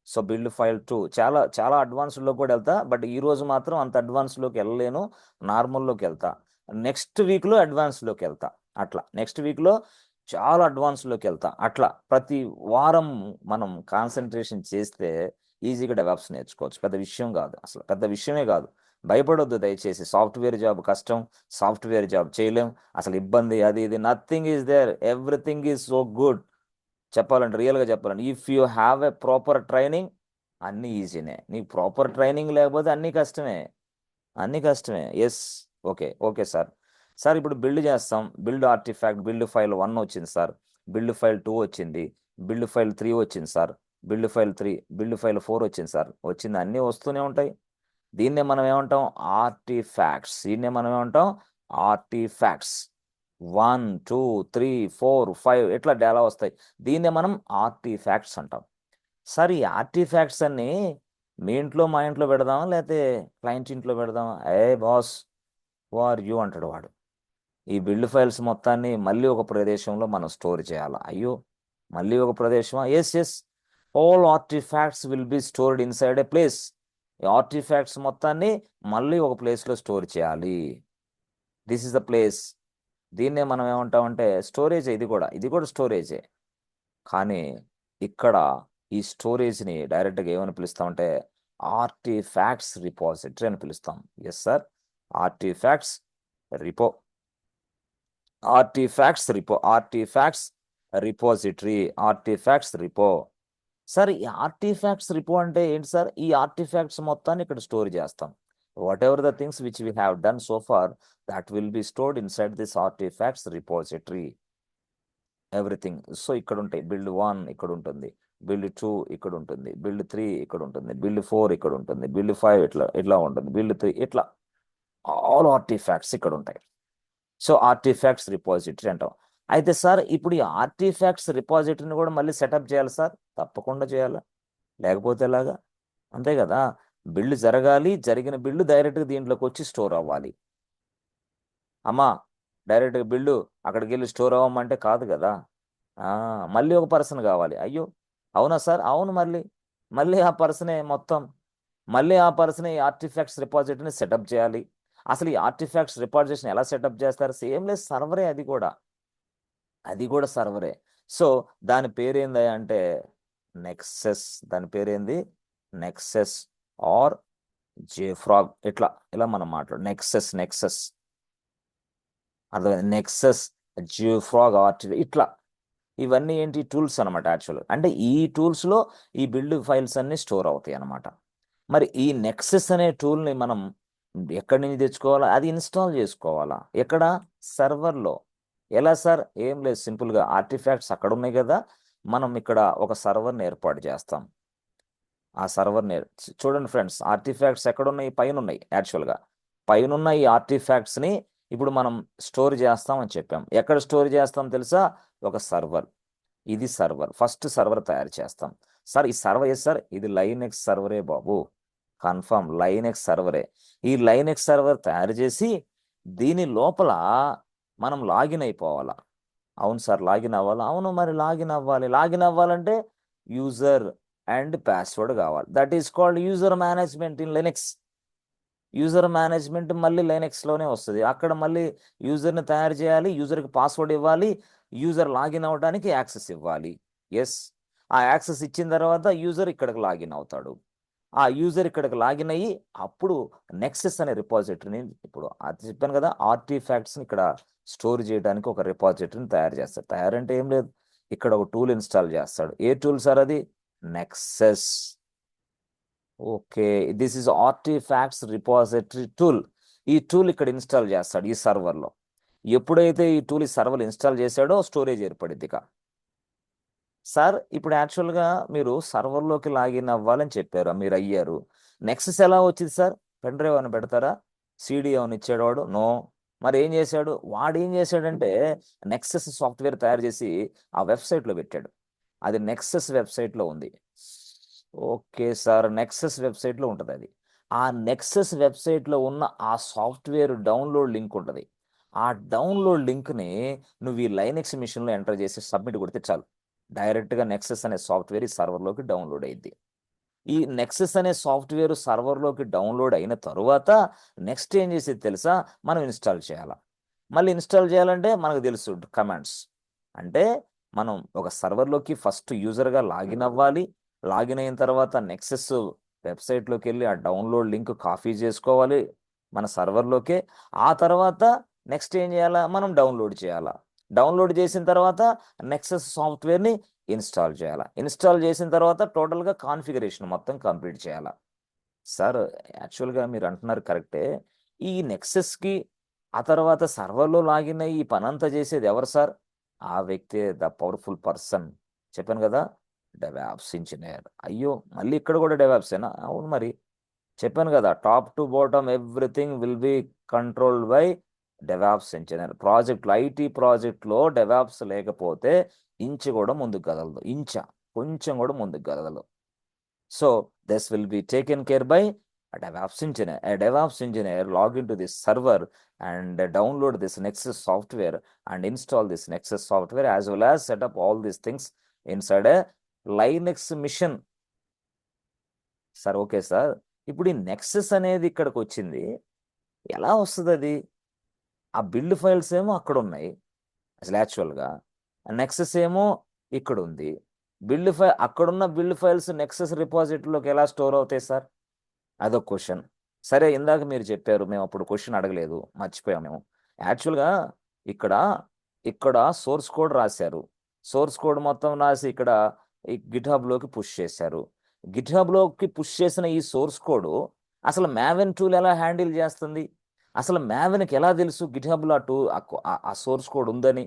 so build file 2, చాలా చాలా అడ్వాన్స్డ్లో కూడా వెళ్తా. బట్ ఈ రోజు మాత్రం అంత అడ్వాన్స్లోకి వెళ్ళలేను, నార్మల్లోకి వెళ్తా. నెక్స్ట్ వీక్లో అడ్వాన్స్లోకి వెళ్తా. అట్లా నెక్స్ట్ వీక్లో చాలా అడ్వాన్స్లోకి వెళ్తా. అట్లా ప్రతి వారం మనం కాన్సన్ట్రేషన్ చేస్తే ఈజీగా డెవలప్స్ నేర్చుకోవచ్చు. పెద్ద విషయం కాదు, అసలు పెద్ద విషయమే కాదు. భయపడొద్దు దయచేసి. సాఫ్ట్వేర్ జాబ్ కష్టం, సాఫ్ట్వేర్ జాబ్ చేయలేం, అసలు ఇబ్బంది, అది ఇది, nothing is there, everything is so good. చెప్పాలంటే రియల్గా చెప్పాలంటే, if you have a proper training అన్నీ ఈజీనే. నీకు ప్రాపర్ ట్రైనింగ్ లేకపోతే అన్నీ కష్టమే, అన్నీ కష్టమే. Yes, okay okay sir. Sir ఇప్పుడు బిల్డ్ చేస్తాం. బిల్డ్ ఆర్టిఫాక్ట్, బిల్డ్ ఫైల్ 1 వచ్చింది సార్, బిల్డ్ ఫైల్ 2 వచ్చింది, బిల్డ్ ఫైల్ 3 వచ్చింది సార్, బిల్డ్ ఫైల్ 4 వచ్చింది సార్. వచ్చింది, అన్నీ వస్తూనే ఉంటాయి. దీన్నే మనం ఏమంటాం? ఆర్టిఫాక్ట్స్. 1 2 3 4 5 ఇట్లా డేలా వస్తాయి. దీన్నే మనం ఆర్టిఫాక్ట్స్ అంటాం. సార్ ఈ ఆర్టిఫాక్ట్స్ అన్ని మీ ఇంట్లో మా ఇంట్లో పెడదామా, లేకపోతే క్లయింట్ ఇంట్లో పెడదామా? ఏ బాస్, హూ ఆర్ యూ అంటాడు వాడు. ఈ బిల్డ్ ఫైల్స్ మొత్తాన్ని మళ్ళీ ఒక ప్రదేశంలో మనం స్టోర్ చేయాలా? అయ్యో, మళ్ళీ ఒక ప్రదేశమా? Yes yes, all artifacts will be stored inside a place. ఈ ఆర్టిఫాక్ట్స్ మొత్తాన్ని మళ్ళీ ఒక ప్లేస్లో స్టోర్ చేయాలి. This is the place. దీన్నే మనం ఏమంటామంటే స్టోరేజ్. ఇది కూడా స్టోరేజే. కానీ ఇక్కడ ఈ స్టోరేజ్ని డైరెక్ట్గా ఏమని పిలుస్తామంటే ఆర్టిఫాక్ట్స్ రిపాజిటరీ అని పిలుస్తాం. Yes sir, artifacts repo artifacts repo. Sir, ఈ ఆర్టిఫాక్ట్స్ రిపో అంటే ఏంటి సార్? ఈ ఆర్టిఫాక్ట్స్ మొత్తాన్ని ఇక్కడ స్టోర్ చేస్తాం. Whatever the things which we have done so far, that will be stored inside this artifacts repository. Everything. So ఇక్కడ ఉంటాయి. Build 1 ఇక్కడ ఉంటుంది, బిల్డ్ 2 ఇక్కడ ఉంటుంది, బిల్డ్ 3 ఇక్కడ ఉంటుంది, బిల్డ్ 4 ఇక్కడ ఉంటుంది, బిల్డ్ 5 ఇట్లా ఇట్లా ఉంటుంది, బిల్డ్ 3 ఇట్లా ఆల్ ఆర్టిఫాక్ట్స్ ఇక్కడ ఉంటాయి. సో ఆర్టిఫాక్ట్స్ రిపాజిటరీ అంటాం. అయితే సార్, ఇప్పుడు ఈ ఆర్టిఫాక్ట్స్ రిపాజిటరీని కూడా మళ్ళీ సెటప్ చేయాలి సార్? తప్పకుండా చేయాలి. లేకపోతే ఎలాగా? అంతే కదా. బిల్డ్ జరగాలి, జరిగిన బిల్డ్ డైరెక్ట్గా దీంట్లోకి వచ్చి స్టోర్ అవ్వాలి. అమ్మా, డైరెక్ట్గా బిల్డు అక్కడికి వెళ్ళి స్టోర్ అవ్వమంటే కాదు కదా. మళ్ళీ ఒక పర్సన్ కావాలి. అయ్యో, అవునా సార్? అవును. మళ్ళీ ఆ పర్సనే మళ్ళీ ఆ పర్సనే ఈ ఆర్టిఫాక్ట్స్ రిపాజిటరీని సెటప్ చేయాలి. అసలు ఈ ఆర్టిఫాక్ట్స్ రిపాజిటరీని ఎలా సెటప్ చేస్తారు? సేమ్ లేదు, సర్వరే. అది కూడా సర్వరే. సో దాని పేరేంది అంటే నెక్సెస్. దాని పేరేంది? Nexus or JFrog. ఇలా మనం మాట్లాడు. నెక్సెస్ అర్థమైంది. నెక్సెస్, జేఫ్రాగ్, ఇట్లా ఇవన్నీ ఏంటి? టూల్స్ అనమాట. యాక్చువల్ అంటే ఈ టూల్స్లో ఈ బిల్డ్ ఫైల్స్ అన్ని స్టోర్ అవుతాయి అనమాట. మరి ఈ నెక్సెస్ అనే టూల్ని మనం ఎక్కడి నుంచి తెచ్చుకోవాలా? అది ఇన్స్టాల్ చేసుకోవాలా? ఎక్కడ? సర్వర్లో. ఎలా సార్? ఏం లేదు, సింపుల్గా ఆర్టిఫాక్ట్స్ అక్కడ ఉన్నాయి కదా, మనం ఇక్కడ ఒక సర్వర్ని ఏర్పాటు చేస్తాం. ఆ సర్వర్ని చూడండి ఫ్రెండ్స్, ఆర్టిఫాక్ట్స్ ఎక్కడ ఉన్నాయి? పైన ఉన్నాయి. యాక్చువల్గా పైన ఈ ఆర్టిఫాక్ట్స్ని ఇప్పుడు మనం స్టోర్ చేస్తాం అని చెప్పాం. ఎక్కడ స్టోర్ చేస్తాం తెలుసా? ఒక సర్వర్. ఇది సర్వర్. ఫస్ట్ సర్వర్ తయారు చేస్తాం. సార్, ఈ సర్వర్ ఏ సార్? ఇది లైనెక్స్ సర్వరే బాబు. కన్ఫర్మ్ లైనెక్స్ సర్వరే. ఈ లైనెక్స్ సర్వర్ తయారు చేసి దీని లోపల మనం లాగిన్ అయిపోవాలా? అవును సార్, లాగిన్ అవ్వాలి. అవును, మరి లాగిన్ అవ్వాలి. లాగిన్ అవ్వాలంటే యూజర్ అండ్ పాస్వర్డ్ కావాలి. That is called user management in Linux. User management మళ్ళీ లైనెక్స్లోనే వస్తుంది. అక్కడ మళ్ళీ యూజర్ని తయారు చేయాలి, యూజర్కి పాస్వర్డ్ ఇవ్వాలి, యూజర్ లాగిన్ అవ్వడానికి యాక్సెస్ ఇవ్వాలి. ఎస్, ఆ యాక్సెస్ ఇచ్చిన తర్వాత యూజర్ ఇక్కడికి లాగిన్ అవుతాడు. ఆ యూజర్ ఇక్కడికి లాగిన్ అయ్యి అప్పుడు నెక్సెస్ అనే రిపాజిటరీని, ఇప్పుడు అది చెప్పాను కదా, ఆర్టిఫాక్ట్స్ని ఇక్కడ స్టోర్ చేయడానికి ఒక రిపాజిటరీని తయారు చేస్తాడు. తయారంటే ఏం లేదు, ఇక్కడ ఒక టూల్ ఇన్స్టాల్ చేస్తాడు. ఏ టూల్ సార్ అది? Nexus. Okay, this is artefacts repository tool. ఈ టూల్ ఇక్కడ ఇన్స్టాల్ చేస్తాడు ఈ సర్వర్లో. ఎప్పుడైతే ఈ టూల్ ఈ సర్వర్ ఇన్స్టాల్ చేశాడో స్టోరేజ్ ఏర్పడింది ఇక. సార్, ఇప్పుడు యాక్చువల్గా మీరు సర్వర్లోకి లాగిన్ అవ్వాలని చెప్పారు, మీరు అయ్యారు. నెక్సెస్ ఎలా వచ్చింది సార్? పెన్ డ్రైవ్ అని పెడతారా? సీడీ ఏమైనా ఇచ్చాడు వాడు? నో. మరి ఏం చేశాడు వాడు? ఏం చేశాడంటే నెక్సెస్ సాఫ్ట్వేర్ తయారు చేసి ఆ వెబ్సైట్లో పెట్టాడు. అది నెక్సెస్ వెబ్సైట్లో ఉంది. ఓకే సార్, నెక్సెస్ వెబ్సైట్లో ఉంటుంది అది. ఆ నెక్సెస్ వెబ్సైట్లో ఉన్న ఆ సాఫ్ట్వేర్ డౌన్లోడ్ లింక్ ఉంటుంది. ఆ డౌన్లోడ్ లింక్ని నువ్వు ఈ లైనెక్స్ మిషన్లో ఎంటర్ చేసి సబ్మిట్ కొడితే చాలు, డైరెక్ట్గా నెక్సెస్ అనే సాఫ్ట్వేర్ ఈ సర్వర్లోకి డౌన్లోడ్ అయింది. ఈ నెక్సెస్ అనే సాఫ్ట్వేర్ సర్వర్లోకి డౌన్లోడ్ అయిన తరువాత నెక్స్ట్ ఏం చేసేది తెలుసా? మనం ఇన్స్టాల్ చేయాలా. మళ్ళీ ఇన్స్టాల్ చేయాలంటే మనకు తెలుసు కమాండ్స్. అంటే మనం ఒక సర్వర్లోకి ఫస్ట్ యూజర్గా లాగిన్ అవ్వాలి. లాగిన్ అయిన తర్వాత నెక్సెస్ వెబ్సైట్లోకి వెళ్ళి ఆ డౌన్లోడ్ లింక్ కాపీ చేసుకోవాలి మన సర్వర్లోకే. ఆ తర్వాత నెక్స్ట్ ఏం చేయాలా? మనం డౌన్లోడ్ చేయాలా. డౌన్లోడ్ చేసిన తర్వాత నెక్సెస్ సాఫ్ట్వేర్ని ఇన్స్టాల్ చేయాలా. ఇన్స్టాల్ చేసిన తర్వాత టోటల్గా కాన్ఫిగరేషన్ మొత్తం కంప్లీట్ చేయాలా. సార్, యాక్చువల్గా మీరు అంటున్నారు కరెక్టే. ఈ నెక్సెస్కి ఆ తర్వాత సర్వర్లో లాగిన్ అయ్యి ఈ పనంతా చేసేది ఎవరు సార్? ఆ వ్యక్తే ద పవర్ఫుల్ పర్సన్. చెప్పాను కదా, డెవాప్స్ ఇంజనీర్. అయ్యో, మళ్ళీ ఇక్కడ కూడా డెవాప్సేనా? అవును మరి, చెప్పాను కదా, top to bottom everything will be controlled by DevOps engineer. IT ప్రాజెక్ట్లో డెవాప్స్ లేకపోతే ఇంచు కూడా ముందుకు కదలదు. కొంచెం కూడా ముందుకు కదలదు. So this will be taken care by a DevOps engineer. A DevOps engineer log into this server and download this Nexus software and install this Nexus software as well as set up all these things inside a Linux mission. Sir, okay sir. ఇప్పుడు ఈ Nexus అనేది ఇక్కడికి వచ్చింది, ఎలా వస్తుంది అది? ఆ build files ఏమో అక్కడ ఉన్నాయి అసలు యాక్చువల్గా. నెక్సెస్ ఏమో ఇక్కడ ఉంది. అక్కడున్న బిల్డ్ ఫైల్స్ నెక్సెస్ రిపాజిటరీలోకి ఎలా స్టోర్ అవుతాయి సార్? అదొక క్వశ్చన్. సరే, ఇందాక మీరు చెప్పారు, మేము అప్పుడు క్వశ్చన్ అడగలేదు, మర్చిపోయాం మేము. యాక్చువల్గా ఇక్కడ ఇక్కడ సోర్స్ కోడ్ రాశారు. సోర్స్ కోడ్ మొత్తం రాసి ఇక్కడ ఈ గిట్హబ్లోకి పుష్ చేశారు. గిట్హబ్లోకి పుష్ చేసిన ఈ సోర్స్ కోడ్ అసలు మ్యావెన్ టూల్ ఎలా హ్యాండిల్ చేస్తుంది? అసలు మ్యావెన్కి ఎలా తెలుసు గిట్హబ్లో ఆ సోర్స్ కోడ్ ఉందని?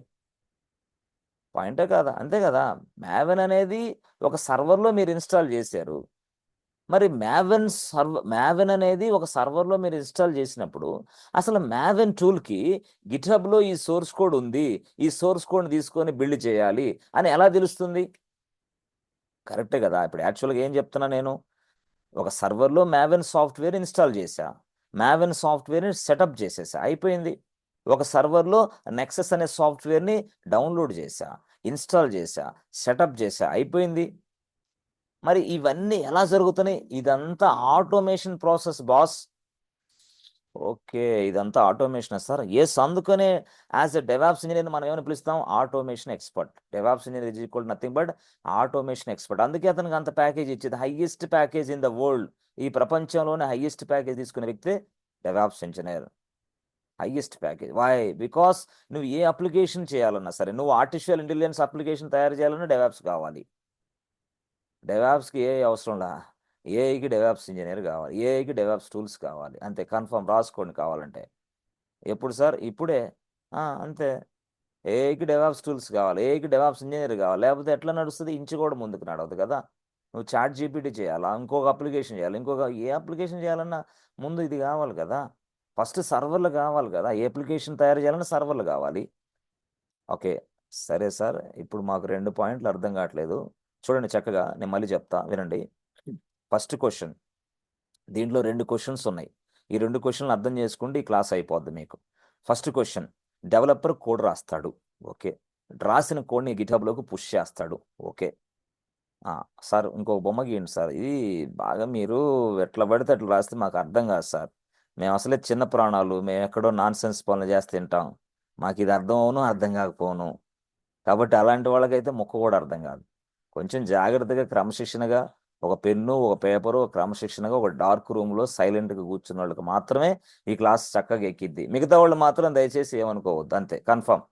పాయింటే కాదా? అంతే కదా. మ్యావెన్ అనేది ఒక సర్వర్లో మీరు ఇన్స్టాల్ చేశారు. మరి మ్యావెన్ అనేది ఒక సర్వర్లో మీరు ఇన్స్టాల్ చేసినప్పుడు అసలు మ్యావెన్ టూల్కి గిట్హబ్లో ఈ సోర్స్ కోడ్ ఉంది, ఈ సోర్స్ కోడ్ని తీసుకొని బిల్డ్ చేయాలి అని ఎలా తెలుస్తుంది? కరెక్టే కదా. ఇప్పుడు యాక్చువల్గా ఏం చెప్తున్నా నేను, ఒక సర్వర్లో మ్యావెన్ సాఫ్ట్వేర్ ఇన్స్టాల్ చేశా, మ్యావెన్ సాఫ్ట్వేర్ని సెటప్ చేసేసా, అయిపోయింది. ఒక సర్వర్లో నెక్సస్ అనే సాఫ్ట్వేర్ని డౌన్లోడ్ చేశా, ఇన్స్టాల్ చేశా, సెటప్ చేశా, అయిపోయింది. మరి ఇవన్నీ ఎలా జరుగుతున్నాయి? ఇదంతా ఆటోమేషన్ ప్రాసెస్ బాస్. ఓకే, ఇదంతా ఆటోమేషన్ సార్. ఎస్, అందుకనే యాజ్ ఎ డెవాప్స్ ఇంజనీర్ మనం ఏమైనా పిలుస్తాం? Automation expert. DevOps engineer is equal nothing but automation expert. అందుకే అతనికి అంత ప్యాకేజ్ ఇచ్చేది, highest package in the world. ఈ ప్రపంచంలోనే హైయెస్ట్ ప్యాకేజ్ తీసుకునే వ్యక్తి DevOps engineer. Highest package. Why? Because నువ్వు ఏ అప్లికేషన్ చేయాలన్నా సరే, నువ్వు ఆర్టిఫిషియల్ ఇంటెలిజెన్స్ అప్లికేషన్ తయారు చేయాలన్నా డెవాప్స్ కావాలి. డెవాప్స్కి ఏ అవసరంలా, ఏఐకి డెవాప్స్ ఇంజనీర్ కావాలి, ఏఐకి డెవాప్స్ టూల్స్ కావాలి, అంతే. కన్ఫర్మ్ రాసుకోండి కావాలంటే. ఎప్పుడు సార్? ఇప్పుడే. అంతే. ఏఐకి డెవాప్స్ టూల్స్ కావాలి, ఏఐకి డెవాప్స్ ఇంజనీర్ కావాలి, లేకపోతే ఎట్లా నడుస్తుంది? ఇంచు కూడా ముందుకు నడవదు కదా. నువ్వు చాట్ జీపీటీ చేయాలా, ఇంకొక అప్లికేషన్ చేయాలి, ఏ అప్లికేషన్ చేయాలన్నా ముందు ఇది కావాలి కదా. ఫస్ట్ సర్వర్లు కావాలి కదా. ఏ అప్లికేషన్ తయారు చేయాలన్నా సర్వర్లు కావాలి. ఓకే, సరే సార్. ఇప్పుడు మాకు 2 పాయింట్లు అర్థం కావట్లేదు. చూడండి చక్కగా, నేను మళ్ళీ చెప్తా వినండి. ఫస్ట్ క్వశ్చన్, దీంట్లో 2 క్వశ్చన్స్ ఉన్నాయి. ఈ 2 క్వశ్చన్లు అర్థం చేసుకుంటే ఈ క్లాస్ అయిపోద్ది మీకు. ఫస్ట్ క్వశ్చన్, డెవలపర్ కోడ్ రాస్తాడు. ఓకే. రాసిన కోడ్ని గిట్హబ్లోకి పుష్ చేస్తాడు. ఓకే. సార్ ఇంకొక బొమ్మ గీయండి సార్. ఇది బాగా మీరు ఎట్లా పడితే అట్లా రాస్తే మాకు అర్థం కాదు సార్. మేము అసలే చిన్న ప్రాణాలు, మేము ఎక్కడో నాన్ సెన్స్ పనులు చేసి తింటాం. మాకు ఇది అర్థం అవును, అర్థం కాకపోను. కాబట్టి అలాంటి వాళ్ళకైతే ముక్క కూడా అర్థం కాదు. కొంచెం జాగ్రత్తగా క్రమశిక్షణగా ఒక పెన్ను, ఒక పేపరు, క్రమశిక్షణగా ఒక డార్క్ రూమ్లో సైలెంట్గా కూర్చున్న వాళ్ళకి మాత్రమే ఈ క్లాస్ చక్కగా ఎక్కిద్ది. మిగతా వాళ్ళు మాత్రం దయచేసి ఏమనుకోవద్దు, అంతే. కన్ఫర్మ్.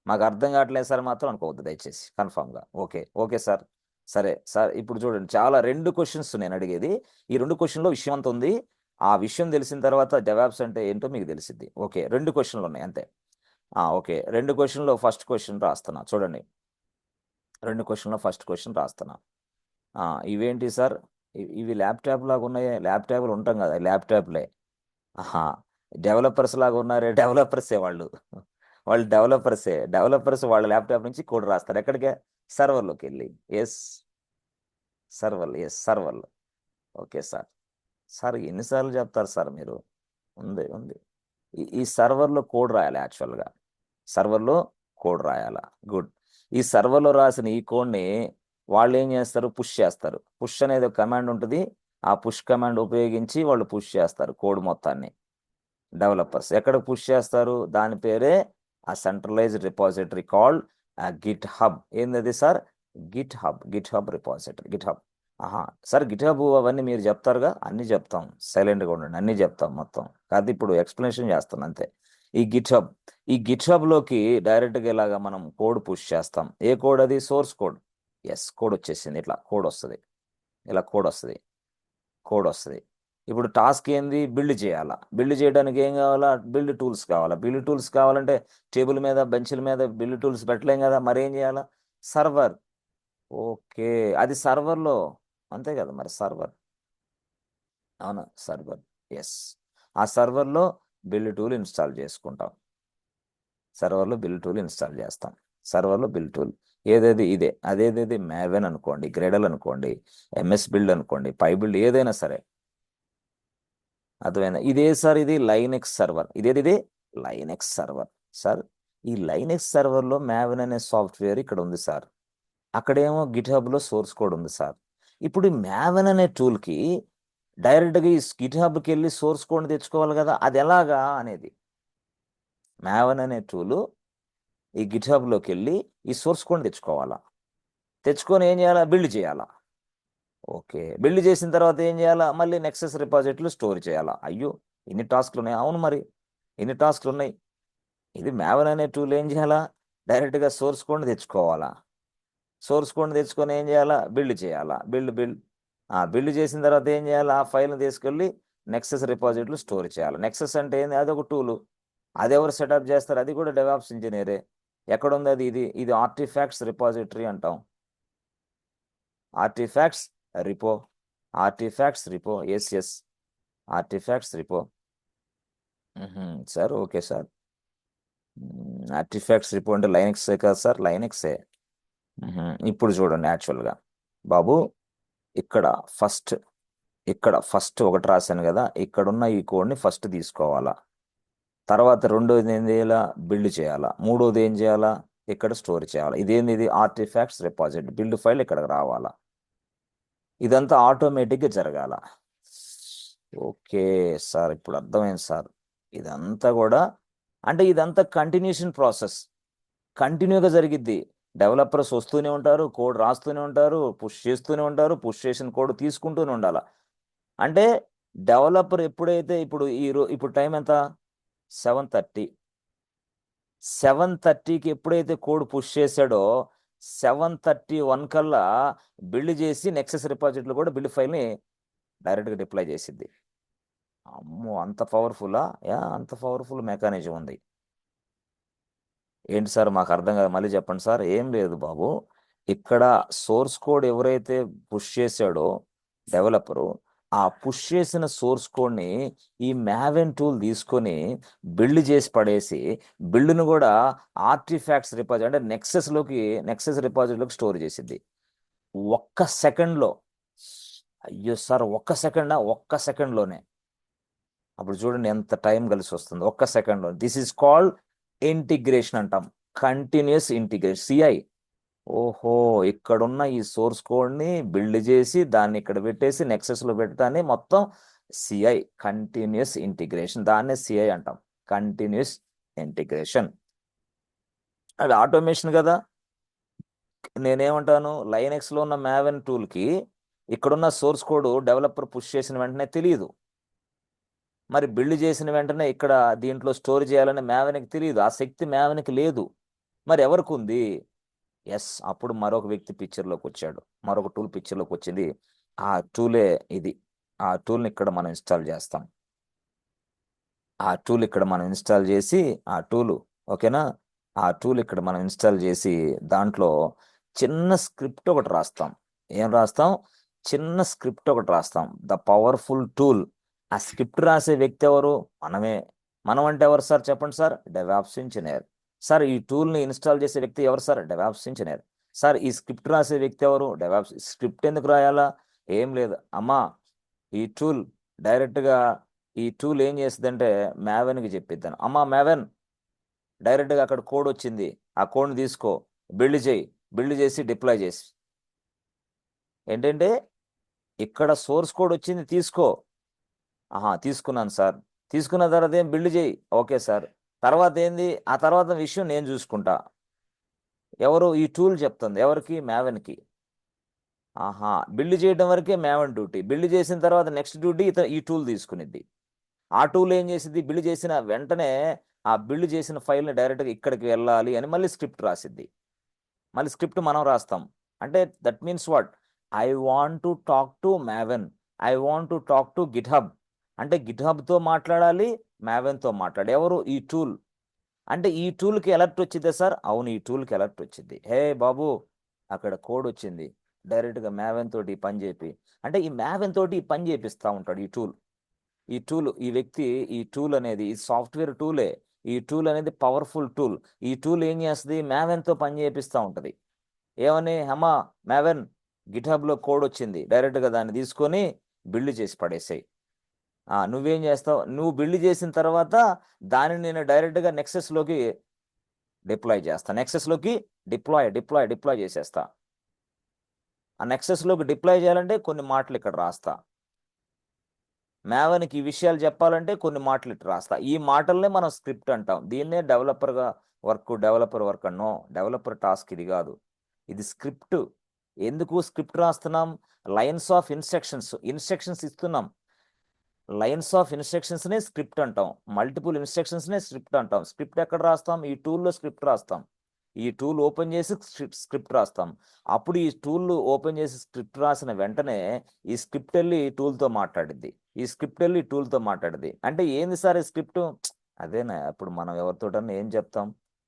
మాకు అర్థం కావట్లేదు సార్ మాత్రం అనుకోవద్దు దయచేసి, కన్ఫర్మ్గా. ఓకే. Okay sir. సరే సార్, ఇప్పుడు చూడండి, చాలా 2 క్వశ్చన్స్ నేను అడిగేది. ఈ 2 క్వశ్చన్లో విషయం అంత ఉంది. ఆ విషయం తెలిసిన తర్వాత డెవాప్స్ అంటే ఏంటో మీకు తెలిసిద్ది. ఓకే, 2 క్వశ్చన్లు ఉన్నాయి అంతే. ఓకే, 2 క్వశ్చన్లో ఫస్ట్ క్వశ్చన్ రాస్తున్నా చూడండి. 2 క్వశ్చన్లో ఫస్ట్ క్వశ్చన్ రాస్తున్నా. ఇవేంటి సార్? ఇవి ల్యాప్టాప్ లాగా ఉన్నాయి. ల్యాప్టాప్లు ఉంటాం కదా, ల్యాప్టాప్లే. ఆహా, డెవలపర్స్ లాగా ఉన్నారే, డెవలపర్సే వాళ్ళు. వాళ్ళు డెవలపర్స్ వాళ్ళ ల్యాప్టాప్ నుంచి కోడ్ రాస్తారు. ఎక్కడికే? సర్వర్లోకి వెళ్ళి. ఎస్, సర్వర్లు. Okay sir. సార్ ఎన్నిసార్లు చెప్తారు సార్ మీరు? ఉంది ఉంది. ఈ సర్వర్లో కోడ్ రాయాలి. యాక్చువల్గా సర్వర్లో కోడ్ రాయాలా? గుడ్. ఈ సర్వర్లో రాసిన ఈ కోడ్ని వాళ్ళు ఏం చేస్తారు? పుష్ చేస్తారు. పుష్ అనేది ఒక కమాండ్ ఉంటుంది. ఆ పుష్ కమాండ్ ఉపయోగించి వాళ్ళు పుష్ చేస్తారు కోడ్ మొత్తాన్ని. డెవలపర్స్ ఎక్కడ పుష్ చేస్తారు? దాని పేరే ఆ centralized repository called GitHub. ఏంది sir? GitHub repository, GitHub. Sir GitHub అవన్నీ మీరు చెప్తారుగా, అన్నీ చెప్తాం, సైలెంట్గా ఉండండి, అన్నీ చెప్తాం మొత్తం. కాదు, ఇప్పుడు ఎక్స్ప్లెనేషన్ చేస్తాను అంతే. ఈ గిట్ హబ్లోకి డైరెక్ట్గా ఇలాగా మనం కోడ్ పుష్ చేస్తాం. ఏ కోడ్ అది? Source code. ఎస్, కోడ్ వచ్చేసింది. ఇట్లా కోడ్ వస్తుంది, ఇలా కోడ్ వస్తుంది. ఇప్పుడు టాస్క్ ఏంది? బిల్డ్ చేయాలా. బిల్డ్ చేయడానికి ఏం కావాలా? బిల్డ్ టూల్స్ కావాలా. బిల్డ్ టూల్స్ కావాలంటే టేబుల్ మీద, బెంచ్ల మీద బిల్డ్ టూల్స్ పెట్టలేం కదా, మరి ఏం చేయాలా? సర్వర్. ఓకే, అది సర్వర్లో, అంతే కదా మరి. సర్వర్, అవునా? సర్వర్. ఎస్, ఆ సర్వర్లో బిల్డ్ టూల్ ఇన్స్టాల్ చేసుకుంటాం. సర్వర్లో బిల్డ్ టూల్ ఇన్స్టాల్ చేస్తాం. సర్వర్లో బిల్డ్ టూల్ ఏదేది ఇదే. అదేదేది మ్యావెన్ అనుకోండి, గ్రెడల్ అనుకోండి, ఎంఎస్ బిల్డ్ అనుకోండి, పై బిల్డ్, ఏదైనా సరే. అర్థమైందా? ఇదే సార్, ఇది లైనెక్స్ సర్వర్. ఇదే లైనెక్స్ సర్వర్. సార్, ఈ లైనెక్స్ సర్వర్లో మ్యావెన్ అనే సాఫ్ట్వేర్ ఇక్కడ ఉంది సార్. అక్కడేమో గిట్హబ్లో సోర్స్ కోడ్ ఉంది సార్. ఇప్పుడు ఈ మ్యావెన్ అనే టూల్కి డైరెక్ట్గా ఈ గిట్హబ్కి వెళ్ళి సోర్స్ కోడ్ తెచ్చుకోవాలి కదా, అది ఎలాగా అనేది. మ్యావెన్ అనే టూలు ఈ గిట్హబ్లోకి వెళ్ళి ఈ సోర్స్ కోడ్ తెచ్చుకోవాలా. తెచ్చుకొని ఏం చేయాలా? బిల్డ్ చేయాలా. ఓకే, బిల్డ్ చేసిన తర్వాత ఏం చేయాలా? మళ్ళీ నెక్సెస్ రిపాజిటరీలో స్టోర్ చేయాలా. అయ్యో, ఇన్ని టాస్క్లు ఉన్నాయి. అవును, మరి ఇన్ని టాస్క్లు ఉన్నాయి. ఇది మ్యావెన్ అనే టూల్ ఏం చేయాలా? డైరెక్ట్గా సోర్స్ కోడ్ని తెచ్చుకోవాలా. సోర్స్ కోడ్ని తెచ్చుకొని ఏం చేయాలా? బిల్డ్ చేయాలా. బిల్డ్ చేసిన తర్వాత ఏం చేయాలా? ఆ ఫైల్ని తీసుకెళ్ళి నెక్సెస్ రిపాజిటరీలో స్టోర్ చేయాలి. నెక్సెస్ అంటే ఏంది? అది ఒక టూలు. అది ఎవరు సెటప్ చేస్తారు? అది కూడా డెవాప్స్ ఇంజనీరే. ఎక్కడుంది అది? ఇది ఆర్టిఫాక్ట్స్ రిపాజిటరీ అంటాం. Artifacts repo. Artifacts repo. Yes artifacts repo. Sir, okay sir. Artifacts repo అంటే లైనక్సే కదా సార్? లైనక్సే. ఇప్పుడు చూడండి, యాక్చువల్గా బాబు, ఇక్కడ ఫస్ట్ ఒకటి రాశాను కదా, ఇక్కడున్న ఈ కోడ్ని ఫస్ట్ తీసుకోవాలా. తర్వాత రెండోది ఏం చేయాలా? బిల్డ్ చేయాలా. మూడోది ఏం చేయాలా? ఇక్కడ స్టోర్ చేయాలి. ఇది ఆర్టిఫాక్ట్స్ రిపాజిటరీ. బిల్డ్ ఫైల్ ఇక్కడికి రావాలా. ఇదంతా ఆటోమేటిక్గా జరగాల. ఓకే సార్, ఇప్పుడు అర్థమైంది సార్. ఇదంతా కూడా అంటే ఇదంతా కంటిన్యూషన్ ప్రాసెస్, కంటిన్యూగా జరిగిద్ది. డెవలపర్స్ వస్తూనే ఉంటారు, కోడ్ రాస్తూనే ఉంటారు, పుష్ చేస్తూనే ఉంటారు, పుష్ చేసిన కోడ్ తీసుకుంటూనే ఉండాల. అంటే డెవలపర్ ఎప్పుడైతే ఇప్పుడు టైం ఎంత? 7:30. 7:30కి ఎప్పుడైతే కోడ్ పుష్ చేశాడో 7:31 కల్లా బిల్డ్ చేసి నెక్సెస్ రిపాజిటరీలో కూడా బిల్డ్ ఫైల్ని డైరెక్ట్గా డిప్లాయ్ చేసిద్ది. అమ్మో, అంత పవర్ఫుల్లా? అంత పవర్ఫుల్ మెకానిజం ఉంది. ఏంటి సార్, మాకు అర్థం కాదు, మళ్ళీ చెప్పండి సార్. ఏం లేదు బాబు, ఇక్కడ సోర్స్ కోడ్ ఎవరైతే పుష్ చేశాడో డెవలపరు, ఆ పుష్ చేసిన సోర్స్ కోడ్ని ఈ మ్యావెన్ టూల్ తీసుకొని బిల్డ్ చేసి పడేసి, బిల్డ్ను కూడా ఆర్టిఫాక్ట్స్ రిపాజిటరీ అంటే నెక్సెస్ రిపాజిటరీలోకి స్టోర్ చేసిద్ది ఒక్క సెకండ్లో. అయ్యో సార్, ఒక్క సెకండ్లోనే. అప్పుడు చూడండి ఎంత టైం కలిసి వస్తుంది. ఒక్క సెకండ్లో. దిస్ ఈజ్ కాల్డ్ ఇంటిగ్రేషన్ అంటాం. Continuous integration, CI. ఓహో, ఇక్కడున్న ఈ సోర్స్ కోడ్ని బిల్డ్ చేసి దాన్ని ఇక్కడ పెట్టేసి నెక్సెస్లో పెట్టడాన్ని మొత్తం సిఐ, కంటిన్యూస్ ఇంటిగ్రేషన్. దాన్నే సిఐ అంటాం, కంటిన్యూస్ ఇంటిగ్రేషన్. అది ఆటోమేషన్ కదా. నేనేమంటాను, లైనెక్స్లో ఉన్న మ్యావెన్ టూల్కి ఇక్కడున్న సోర్స్ కోడ్ డెవలపర్ పుష్ చేసిన వెంటనే తెలియదు. మరి బిల్డ్ చేసిన వెంటనే ఇక్కడ దీంట్లో స్టోర్ చేయాలని మ్యావెన్కి తెలియదు. ఆ శక్తి మ్యావెన్కి లేదు. మరి ఎవరికి ఉంది? అప్పుడు మరొక వ్యక్తి పిక్చర్లోకి వచ్చాడు, మరొక టూల్ పిక్చర్లోకి వచ్చింది. ఆ టూలే ఇది. ఆ టూల్ని ఇక్కడ మనం ఇన్స్టాల్ చేస్తాం. ఆ టూల్ ఇక్కడ మనం ఇన్స్టాల్ చేసి ఓకేనా, ఆ టూల్ ఇక్కడ మనం ఇన్స్టాల్ చేసి దాంట్లో చిన్న స్క్రిప్ట్ ఒకటి రాస్తాం. ఏం రాస్తాం? చిన్న స్క్రిప్ట్ ఒకటి రాస్తాం. The powerful tool. ఆ స్క్రిప్ట్ రాసే వ్యక్తి ఎవరు? మనమే. మనం అంటే ఎవరు సార్? చెప్పండి సార్. DevOps engineer. సార్, ఈ టూల్ని ఇన్స్టాల్ చేసే వ్యక్తి ఎవరు సార్? DevOps engineer. సార్, ఈ స్క్రిప్ట్ రాసే వ్యక్తి ఎవరు? డెవాప్స్. స్క్రిప్ట్ ఎందుకు రాయాలా? ఏం లేదు అమ్మా, ఈ టూల్ డైరెక్ట్గా ఏం చేస్తుందంటే మ్యావెన్కి చెప్పిద్దాను. అమ్మా మ్యావెన్, డైరెక్ట్గా అక్కడ కోడ్ వచ్చింది, ఆ కోడ్ని తీసుకో, బిల్డ్ చేయి, బిల్డ్ చేసి డిప్లాయ్ చేసి. ఏంటంటే ఇక్కడ సోర్స్ కోడ్ వచ్చింది, తీసుకో. తీసుకున్నాను సార్. తీసుకున్న తర్వాత ఏం? బిల్డ్ చేయి. Okay sir. తర్వాత ఏంది? ఆ తర్వాత విషయం నేను చూసుకుంటా. ఎవరు? ఈ టూల్ చెప్తుంది. ఎవరికి? మ్యావెన్కి. బిల్డ్ చేయడం వరకే మ్యావెన్ డ్యూటీ. బిల్డ్ చేసిన తర్వాత నెక్స్ట్ డ్యూటీ ఈ టూల్ తీసుకునిద్ది. ఆ టూల్ ఏం చేసిద్ది? బిల్డ్ చేసిన వెంటనే ఆ బిల్డ్ చేసిన ఫైల్ని డైరెక్ట్గా ఇక్కడికి వెళ్ళాలి అని మళ్ళీ స్క్రిప్ట్ రాసిద్ది. మళ్ళీ స్క్రిప్ట్ మనం రాస్తాం. అంటే that means what? I want to talk to maven, I want to talk to GitHub. అంటే గిట్హబ్తో మాట్లాడాలి, మ్యావెన్తో మాట్లాడాలి. ఎవరు? ఈ టూల్. అంటే ఈ టూల్కి అలర్ట్ వచ్చిందే సార్? అవును, ఈ టూల్కి అలర్ట్ వచ్చింది. హే బాబు, అక్కడ కోడ్ వచ్చింది, డైరెక్ట్గా మ్యావెన్ తోటి పని చేపి. అంటే ఈ మ్యావెన్ తోటి ఈ పని చేపిస్తూ ఉంటాడు ఈ వ్యక్తి. ఈ టూల్ అనేది ఈ సాఫ్ట్వేర్ టూలే. ఈ టూల్ అనేది పవర్ఫుల్ టూల్. ఈ టూల్ ఏం చేస్తుంది? మ్యావెన్తో పని చేపిస్తూ ఉంటుంది. ఏమని? అమ్మా మ్యావెన్, గిట్హబ్లో కోడ్ వచ్చింది, డైరెక్ట్గా దాన్ని తీసుకొని బిల్డ్ చేసి పడేసాయి. నువ్వేం చేస్తావు? నువ్వు బిల్డ్ చేసిన తర్వాత దానిని నేను డైరెక్ట్గా నెక్సెస్లోకి డిప్లాయ్ చేస్తా. నెక్సెస్లోకి డిప్లాయ్ చేసేస్తా. ఆ నెక్సెస్లోకి డిప్లాయ్ చేయాలంటే కొన్ని మాటలు ఇక్కడ రాస్తా. మేవన్కి ఈ విషయాలు చెప్పాలంటే కొన్ని మాటలు ఇట్లా రాస్తా. ఈ మాటల్నే మనం స్క్రిప్ట్ అంటాం. దీన్నే డెవలపర్ వర్క్ అన్నో. డెవలపర్ టాస్క్ ఇది కాదు, ఇది స్క్రిప్ట్. ఎందుకు స్క్రిప్ట్ రాస్తున్నాం? లైన్స్ ఆఫ్ ఇన్స్ట్రక్షన్స్ ఇస్తున్నాం. లైన్స్ ఆఫ్ ఇన్స్ట్రక్షన్స్ నే స్క్రిప్ట్ అంటాం. మల్టిపుల్ ఇన్స్ట్రక్షన్స్ నే స్క్రిప్ట్ అంటాం. స్క్రిప్ట్ ఎక్కడ రాస్తాం? ఈ టూల్లో స్క్రిప్ట్ రాస్తాం. ఈ టూల్ ఓపెన్ చేసి స్క్రిప్ట్ రాస్తాం. అప్పుడు ఈ టూల్ ఓపెన్ చేసి స్క్రిప్ట్ రాసిన వెంటనే ఈ స్క్రిప్ట్ వెళ్ళి టూల్తో మాట్లాడిద్ది. ఈ స్క్రిప్ట్ వెళ్ళి టూల్తో మాట్లాడిద్ది. అంటే ఏంది సార్ ఈ స్క్రిప్ట్? అదేనా, ఇప్పుడు మనం ఎవరితోటన్నా ఏం చెప్తాం?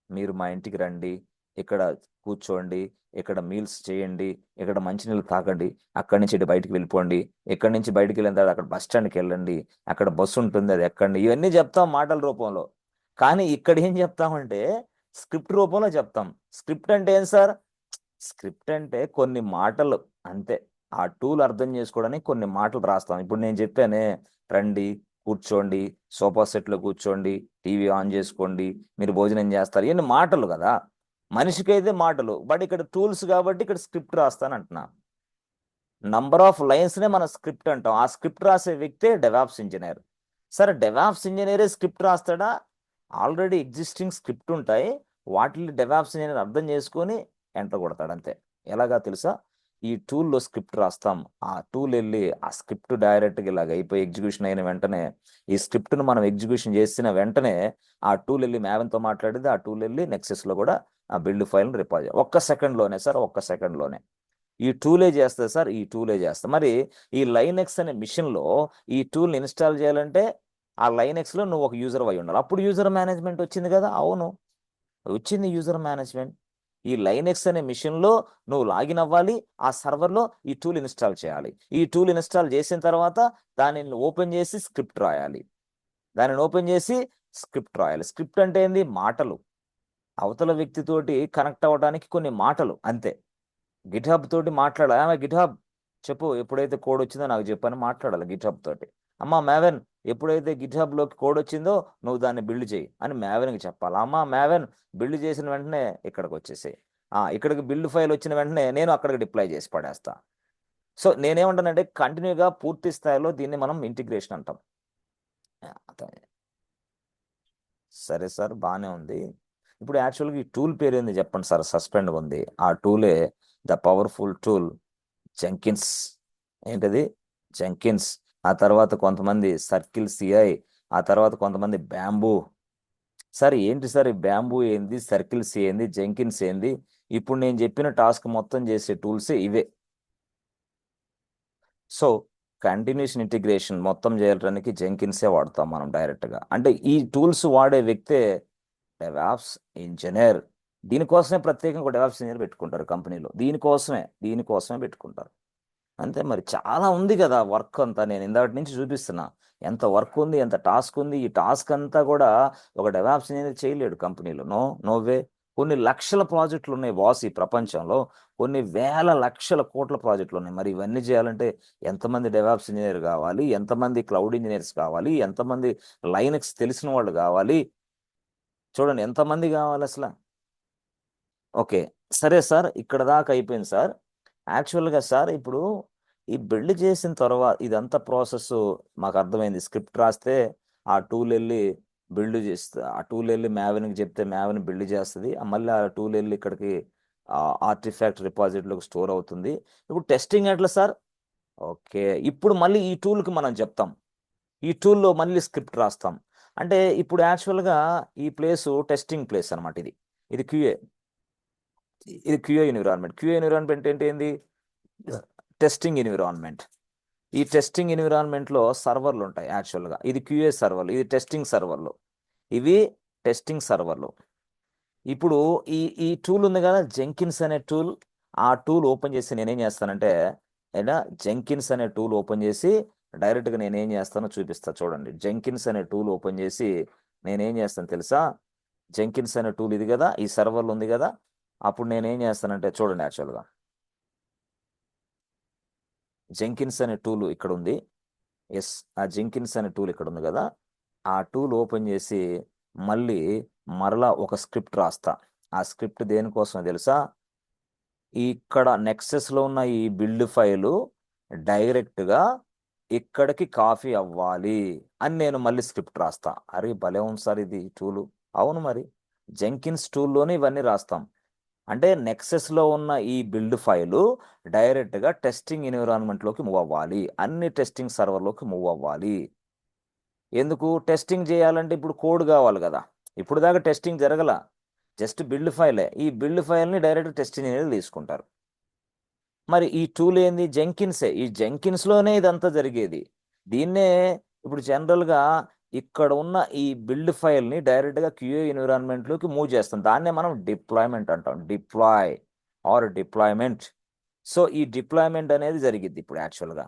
మీరు మా ఇంటికి రండి, ఇక్కడ కూర్చోండి, ఇక్కడ మీల్స్ చేయండి, ఇక్కడ మంచినీళ్ళు తాగండి, అక్కడి నుంచి ఇటు బయటికి వెళ్ళిపోండి, ఇక్కడి నుంచి బయటికి వెళ్ళిన తర్వాత అక్కడ బస్ స్టాండ్కి వెళ్ళండి, అక్కడ బస్సు ఉంటుంది అది ఎక్కండి, ఇవన్నీ చెప్తాం మాటల రూపంలో. కానీ ఇక్కడ ఏం చెప్తామంటే స్క్రిప్ట్ రూపంలో చెప్తాం. స్క్రిప్ట్ అంటే ఏం సార్? స్క్రిప్ట్ అంటే కొన్ని మాటలు అంతే. ఆ టూల్ అర్థం చేసుకోవడానికి కొన్ని మాటలు రాస్తాం. ఇప్పుడు నేను చెప్పానే, రండి, కూర్చోండి, సోఫా సెట్లో కూర్చోండి, టీవీ ఆన్ చేసుకోండి, మీరు భోజనం చేస్తారు, ఇవన్నీ మాటలు కదా. మనిషికైతే మాటలు, బట్ ఇక్కడ టూల్స్ కాబట్టి ఇక్కడ స్క్రిప్ట్ రాస్తాను అంటున్నా. నంబర్ ఆఫ్ లైన్స్నే మనం స్క్రిప్ట్ అంటాం. ఆ స్క్రిప్ట్ రాసే వ్యక్తే డెవాప్స్ ఇంజనీర్. సరే, డెవాప్స్ ఇంజనీరే స్క్రిప్ట్ రాస్తాడా? ఆల్రెడీ ఎగ్జిస్టింగ్ స్క్రిప్ట్ ఉంటాయి, వాటిని డెవాప్స్ ఇంజనీర్ అర్థం చేసుకొని ఎంటర్ కొడతాడు అంతే. ఎలాగా తెలుసా? ఈ టూల్లో స్క్రిప్ట్ రాస్తాం, ఆ టూల్ వెళ్ళి ఆ స్క్రిప్ట్ డైరెక్ట్గా ఇలాగ అయిపోయి ఎగ్జిక్యూషన్ అయిన వెంటనే, ఈ స్క్రిప్ట్ను మనం ఎగ్జిక్యూషన్ చేసిన వెంటనే ఆ టూల్ వెళ్ళి మ్యావెన్తో మాట్లాడితే ఆ టూల్ వెళ్ళి నెక్సెస్లో కూడా ఆ బిల్డ్ ఫైల్ని రిపాజిట్ ఒక్క సెకండ్లోనే సార్, ఒక్క సెకండ్లోనే ఈ టూలే చేస్తుంది సార్, ఈ టూలే చేస్తా. మరి ఈ లైనెక్స్ అనే మిషన్లో ఈ టూల్ని ఇన్స్టాల్ చేయాలంటే ఆ లైనెక్స్లో నువ్వు ఒక యూజర్ అయి ఉండాలి. అప్పుడు యూజర్ మేనేజ్మెంట్ వచ్చింది కదా. అవును, వచ్చింది యూజర్ మేనేజ్మెంట్. ఈ లైనెక్స్ అనే మిషన్లో నువ్వు లాగిన్ అవ్వాలి, ఆ సర్వర్లో ఈ టూల్ ఇన్స్టాల్ చేయాలి. ఈ టూల్ ఇన్స్టాల్ చేసిన తర్వాత దానిని ఓపెన్ చేసి స్క్రిప్ట్ రాయాలి. స్క్రిప్ట్ అంటే ఏంది? మాటలు. అవతల వ్యక్తితోటి కనెక్ట్ అవ్వడానికి కొన్ని మాటలు అంతే. గిట్హబ్ తోటి మాట్లాడాలి. ఆమె గిట్హబ్ చెప్పు, ఎప్పుడైతే కోడ్ వచ్చిందో నాకు చెప్పని మాట్లాడాలి గిట్హబ్ తోటి. అమ్మా మ్యావెన్, ఎప్పుడైతే గిట్హబ్లోకి కోడ్ వచ్చిందో నువ్వు దాన్ని బిల్డ్ చేయి అని మ్యావెన్కి చెప్పాలి. అమ్మా మ్యావెన్, బిల్డ్ చేసిన వెంటనే ఇక్కడికి వచ్చేసేయి. ఇక్కడికి బిల్డ్ ఫైల్ వచ్చిన వెంటనే నేను అక్కడికి డిప్లాయ్ చేసి పడేస్తా. సో నేనేమంటానంటే కంటిన్యూగా పూర్తి స్థాయిలో దీన్ని మనం ఇంటిగ్రేషన్ అంటాం. సరే సార్, బాగానే ఉంది. ఇప్పుడు యాక్చువల్గా ఈ టూల్ పేరు ఏంది చెప్పండి సార్? సస్పెండ్ ఉంది. ఆ టూలే ద పవర్ఫుల్ టూల్ జెంకిన్స్. ఏంటది? జెంకిన్స్. ఆ తర్వాత కొంతమంది సర్కిల్ సిఐ, ఆ తర్వాత కొంతమంది బ్యాంబూ. సార్ ఏంటి సార్ ఈ బ్యాంబూ ఏంది, సర్కిల్ సి ఏంది, జెంకిన్స్ ఏంది? ఇప్పుడు నేను చెప్పిన టాస్క్ మొత్తం చేసే టూల్సే ఇవే. సో కంటిన్యూషన్ ఇంటిగ్రేషన్ మొత్తం చేయడానికి జెంకిన్సే వాడతాం మనం డైరెక్ట్గా. అంటే ఈ టూల్స్ వాడే వ్యక్తే డెవాప్స్ ఇంజనీర్. దీనికోసమే ప్రత్యేకంగా ఒక డెవాప్స్ ఇంజనీర్ పెట్టుకుంటారు కంపెనీలో. దీనికోసమే పెట్టుకుంటారు అంతే. మరి చాలా ఉంది కదా వర్క్ అంతా. నేను ఇందాటి నుంచి చూపిస్తున్నా ఎంత వర్క్ ఉంది, ఎంత టాస్క్ ఉంది. ఈ టాస్క్ అంతా కూడా ఒక డెవాప్స్ ఇంజనీర్ చేయలేడు కంపెనీలో. నోవే. కొన్ని లక్షల ప్రాజెక్టులు ఉన్నాయి బాస్ ఈ ప్రపంచంలో. కొన్ని వేల లక్షల కోట్ల ప్రాజెక్టులు ఉన్నాయి. మరి ఇవన్నీ చేయాలంటే ఎంతమంది డెవాప్స్ ఇంజనీర్ కావాలి, ఎంతమంది క్లౌడ్ ఇంజనీర్స్ కావాలి, ఎంతమంది లైనక్స్ తెలిసిన వాళ్ళు కావాలి? చూడండి ఎంతమంది కావాలి అసలు. ఓకే, సరే సార్, ఇక్కడ దాకా అయిపోయింది సార్. యాక్చువల్గా సార్ ఇప్పుడు ఈ బిల్డ్ చేసిన తర్వాత ఇదంతా ప్రాసెస్ మాకు అర్థమైంది. స్క్రిప్ట్ రాస్తే ఆ టూల్ వెళ్ళి బిల్డ్ చేస్తే, ఆ టూల్ వెళ్ళి మ్యావెన్కి చెప్తే మ్యావెన్ బిల్డ్ చేస్తుంది. మళ్ళీ ఆ టూల్ వెళ్ళి ఇక్కడికి ఆర్టిఫాక్ట్ రిపాజిటరీలోకి స్టోర్ అవుతుంది. ఇప్పుడు టెస్టింగ్ ఎట్లా సార్? ఓకే, ఇప్పుడు మళ్ళీ ఈ టూల్కి మనం చెప్తాం, ఈ టూల్లో మళ్ళీ స్క్రిప్ట్ రాస్తాం. అంటే ఇప్పుడు యాక్చువల్గా ఈ ప్లేసు టెస్టింగ్ ప్లేస్ అనమాట. ఇది క్యూఏ. ఇది క్యూఏ ఎన్విరాన్మెంట్. క్యూఏ ఎన్విరాన్మెంట్ అంటే ఏంది? Testing environment. ఈ టెస్టింగ్ ఎన్విరాన్మెంట్లో సర్వర్లు ఉంటాయి యాక్చువల్గా. ఇది క్యూఏ సర్వర్లు, ఇది టెస్టింగ్ సర్వర్లు, ఇవి టెస్టింగ్ సర్వర్లు. ఇప్పుడు ఈ ఈ టూల్ ఉంది కదా జెంకిన్స్ అనే టూల్, ఆ టూల్ ఓపెన్ చేసి నేనేం చేస్తానంటే, అయినా జెంకిన్స్ అనే టూల్ ఓపెన్ చేసి డైరెక్ట్గా నేనేం చేస్తానో చూపిస్తా చూడండి. జెంకిన్స్ అనే టూల్ ఓపెన్ చేసి నేనేం చేస్తాను తెలుసా? జెంకిన్స్ అనే టూల్ ఇది కదా, ఈ సర్వర్లు ఉంది కదా. అప్పుడు నేనేం చేస్తానంటే చూడండి, యాక్చువల్గా జెంకిన్స్ అనే టూల్ ఇక్కడ ఉంది. ఎస్, ఆ జెంకిన్స్ అనే టూల్ ఇక్కడ ఉంది కదా. ఆ టూల్ ఓపెన్ చేసి మళ్ళీ మరలా ఒక స్క్రిప్ట్ రాస్తా. ఆ స్క్రిప్ట్ దేనికోసమో తెలుసా? ఇక్కడ నెక్సెస్లో ఉన్న ఈ బిల్డ్ ఫైలు డైరెక్ట్గా ఇక్కడికి కాఫీ అవ్వాలి అని నేను మళ్ళీ స్క్రిప్ట్ రాస్తా. అరే భలే ఉంది సార్ ఇది టూలు. అవును మరి, జెంకిన్స్ టూల్లోనే ఇవన్నీ రాస్తాం. అంటే నెక్సెస్లో ఉన్న ఈ బిల్డ్ ఫైలు డైరెక్ట్గా టెస్టింగ్ ఎన్విరాన్మెంట్లోకి మూవ్ అవ్వాలి, అన్ని టెస్టింగ్ సర్వర్లోకి మూవ్ అవ్వాలి. ఎందుకు టెస్టింగ్ చేయాలంటే ఇప్పుడు కోడ్ కావాలి కదా. ఇప్పుడు దాకా టెస్టింగ్ జరగల, జస్ట్ బిల్డ్ ఫైలే. ఈ బిల్డ్ ఫైల్ని డైరెక్ట్ టెస్టింగ్ అనేది తీసుకుంటారు. మరి ఈ టూల్ ఏంది? జెంకిన్సే. ఈ జెంకిన్స్లోనే ఇదంతా జరిగేది. దీన్నే ఇప్పుడు జనరల్గా ఇక్కడ ఉన్న ఈ బిల్డ్ ఫైల్ని డైరెక్ట్గా క్యూఏ ఎన్విరాన్మెంట్లోకి మూవ్ చేస్తాం. దాన్నే మనం డిప్లాయ్మెంట్ అంటాం. Deploy or deployment. సో ఈ డిప్లాయ్మెంట్ అనేది జరిగిద్ది ఇప్పుడు యాక్చువల్గా.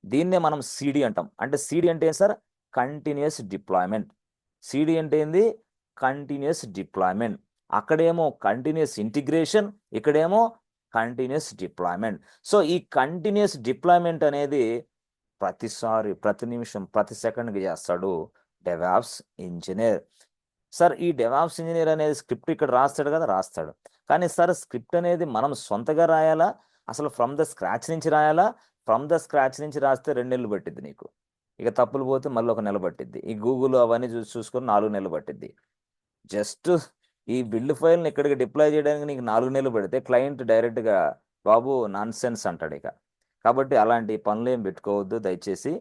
దీన్నే మనం సిడి అంటాం. అంటే సిడి అంటే ఏం సార్? Continuous deployment. సిడి అంటే ఏంది? Continuous deployment. అక్కడేమో కంటిన్యూస్ ఇంటిగ్రేషన్, ఇక్కడేమో కంటిన్యూస్ డిప్లాయ్మెంట్. సో ఈ కంటిన్యూస్ డిప్లాయ్మెంట్ అనేది ప్రతిసారి, ప్రతి నిమిషం, ప్రతి సెకండ్కి చేస్తాడు డెవాప్స్ ఇంజనీర్. సార్ ఈ డెవాప్స్ ఇంజనీర్ అనేది స్క్రిప్ట్ ఇక్కడ రాస్తాడు కదా, రాస్తాడు. కానీ సార్ స్క్రిప్ట్ అనేది మనం సొంతగా రాయాలా, అసలు ఫ్రమ్ ద స్క్రాచ్ నుంచి రాయాలా? ఫ్రమ్ ద స్క్రాచ్ నుంచి రాస్తే 2 నెలలు పట్టిద్ది నీకు. ఇక తప్పులు పోతే మళ్ళీ 1 నెల పట్టిద్ది. ఈ గూగుల్ అవన్నీ చూసుకొని 4 నెలలు పట్టిద్ది. జస్ట్ ఈ బిల్డ్ ఫైల్ని ఇక్కడికి డిప్లాయ్ చేయడానికి నీకు 4 నెలలు పెడితే క్లయింట్ డైరెక్ట్గా బాబు నాన్ సెన్స్ అంటాడు ఇక. కాబట్టి అలాంటి పనులు ఏం పెట్టుకోవద్దు దయచేసి.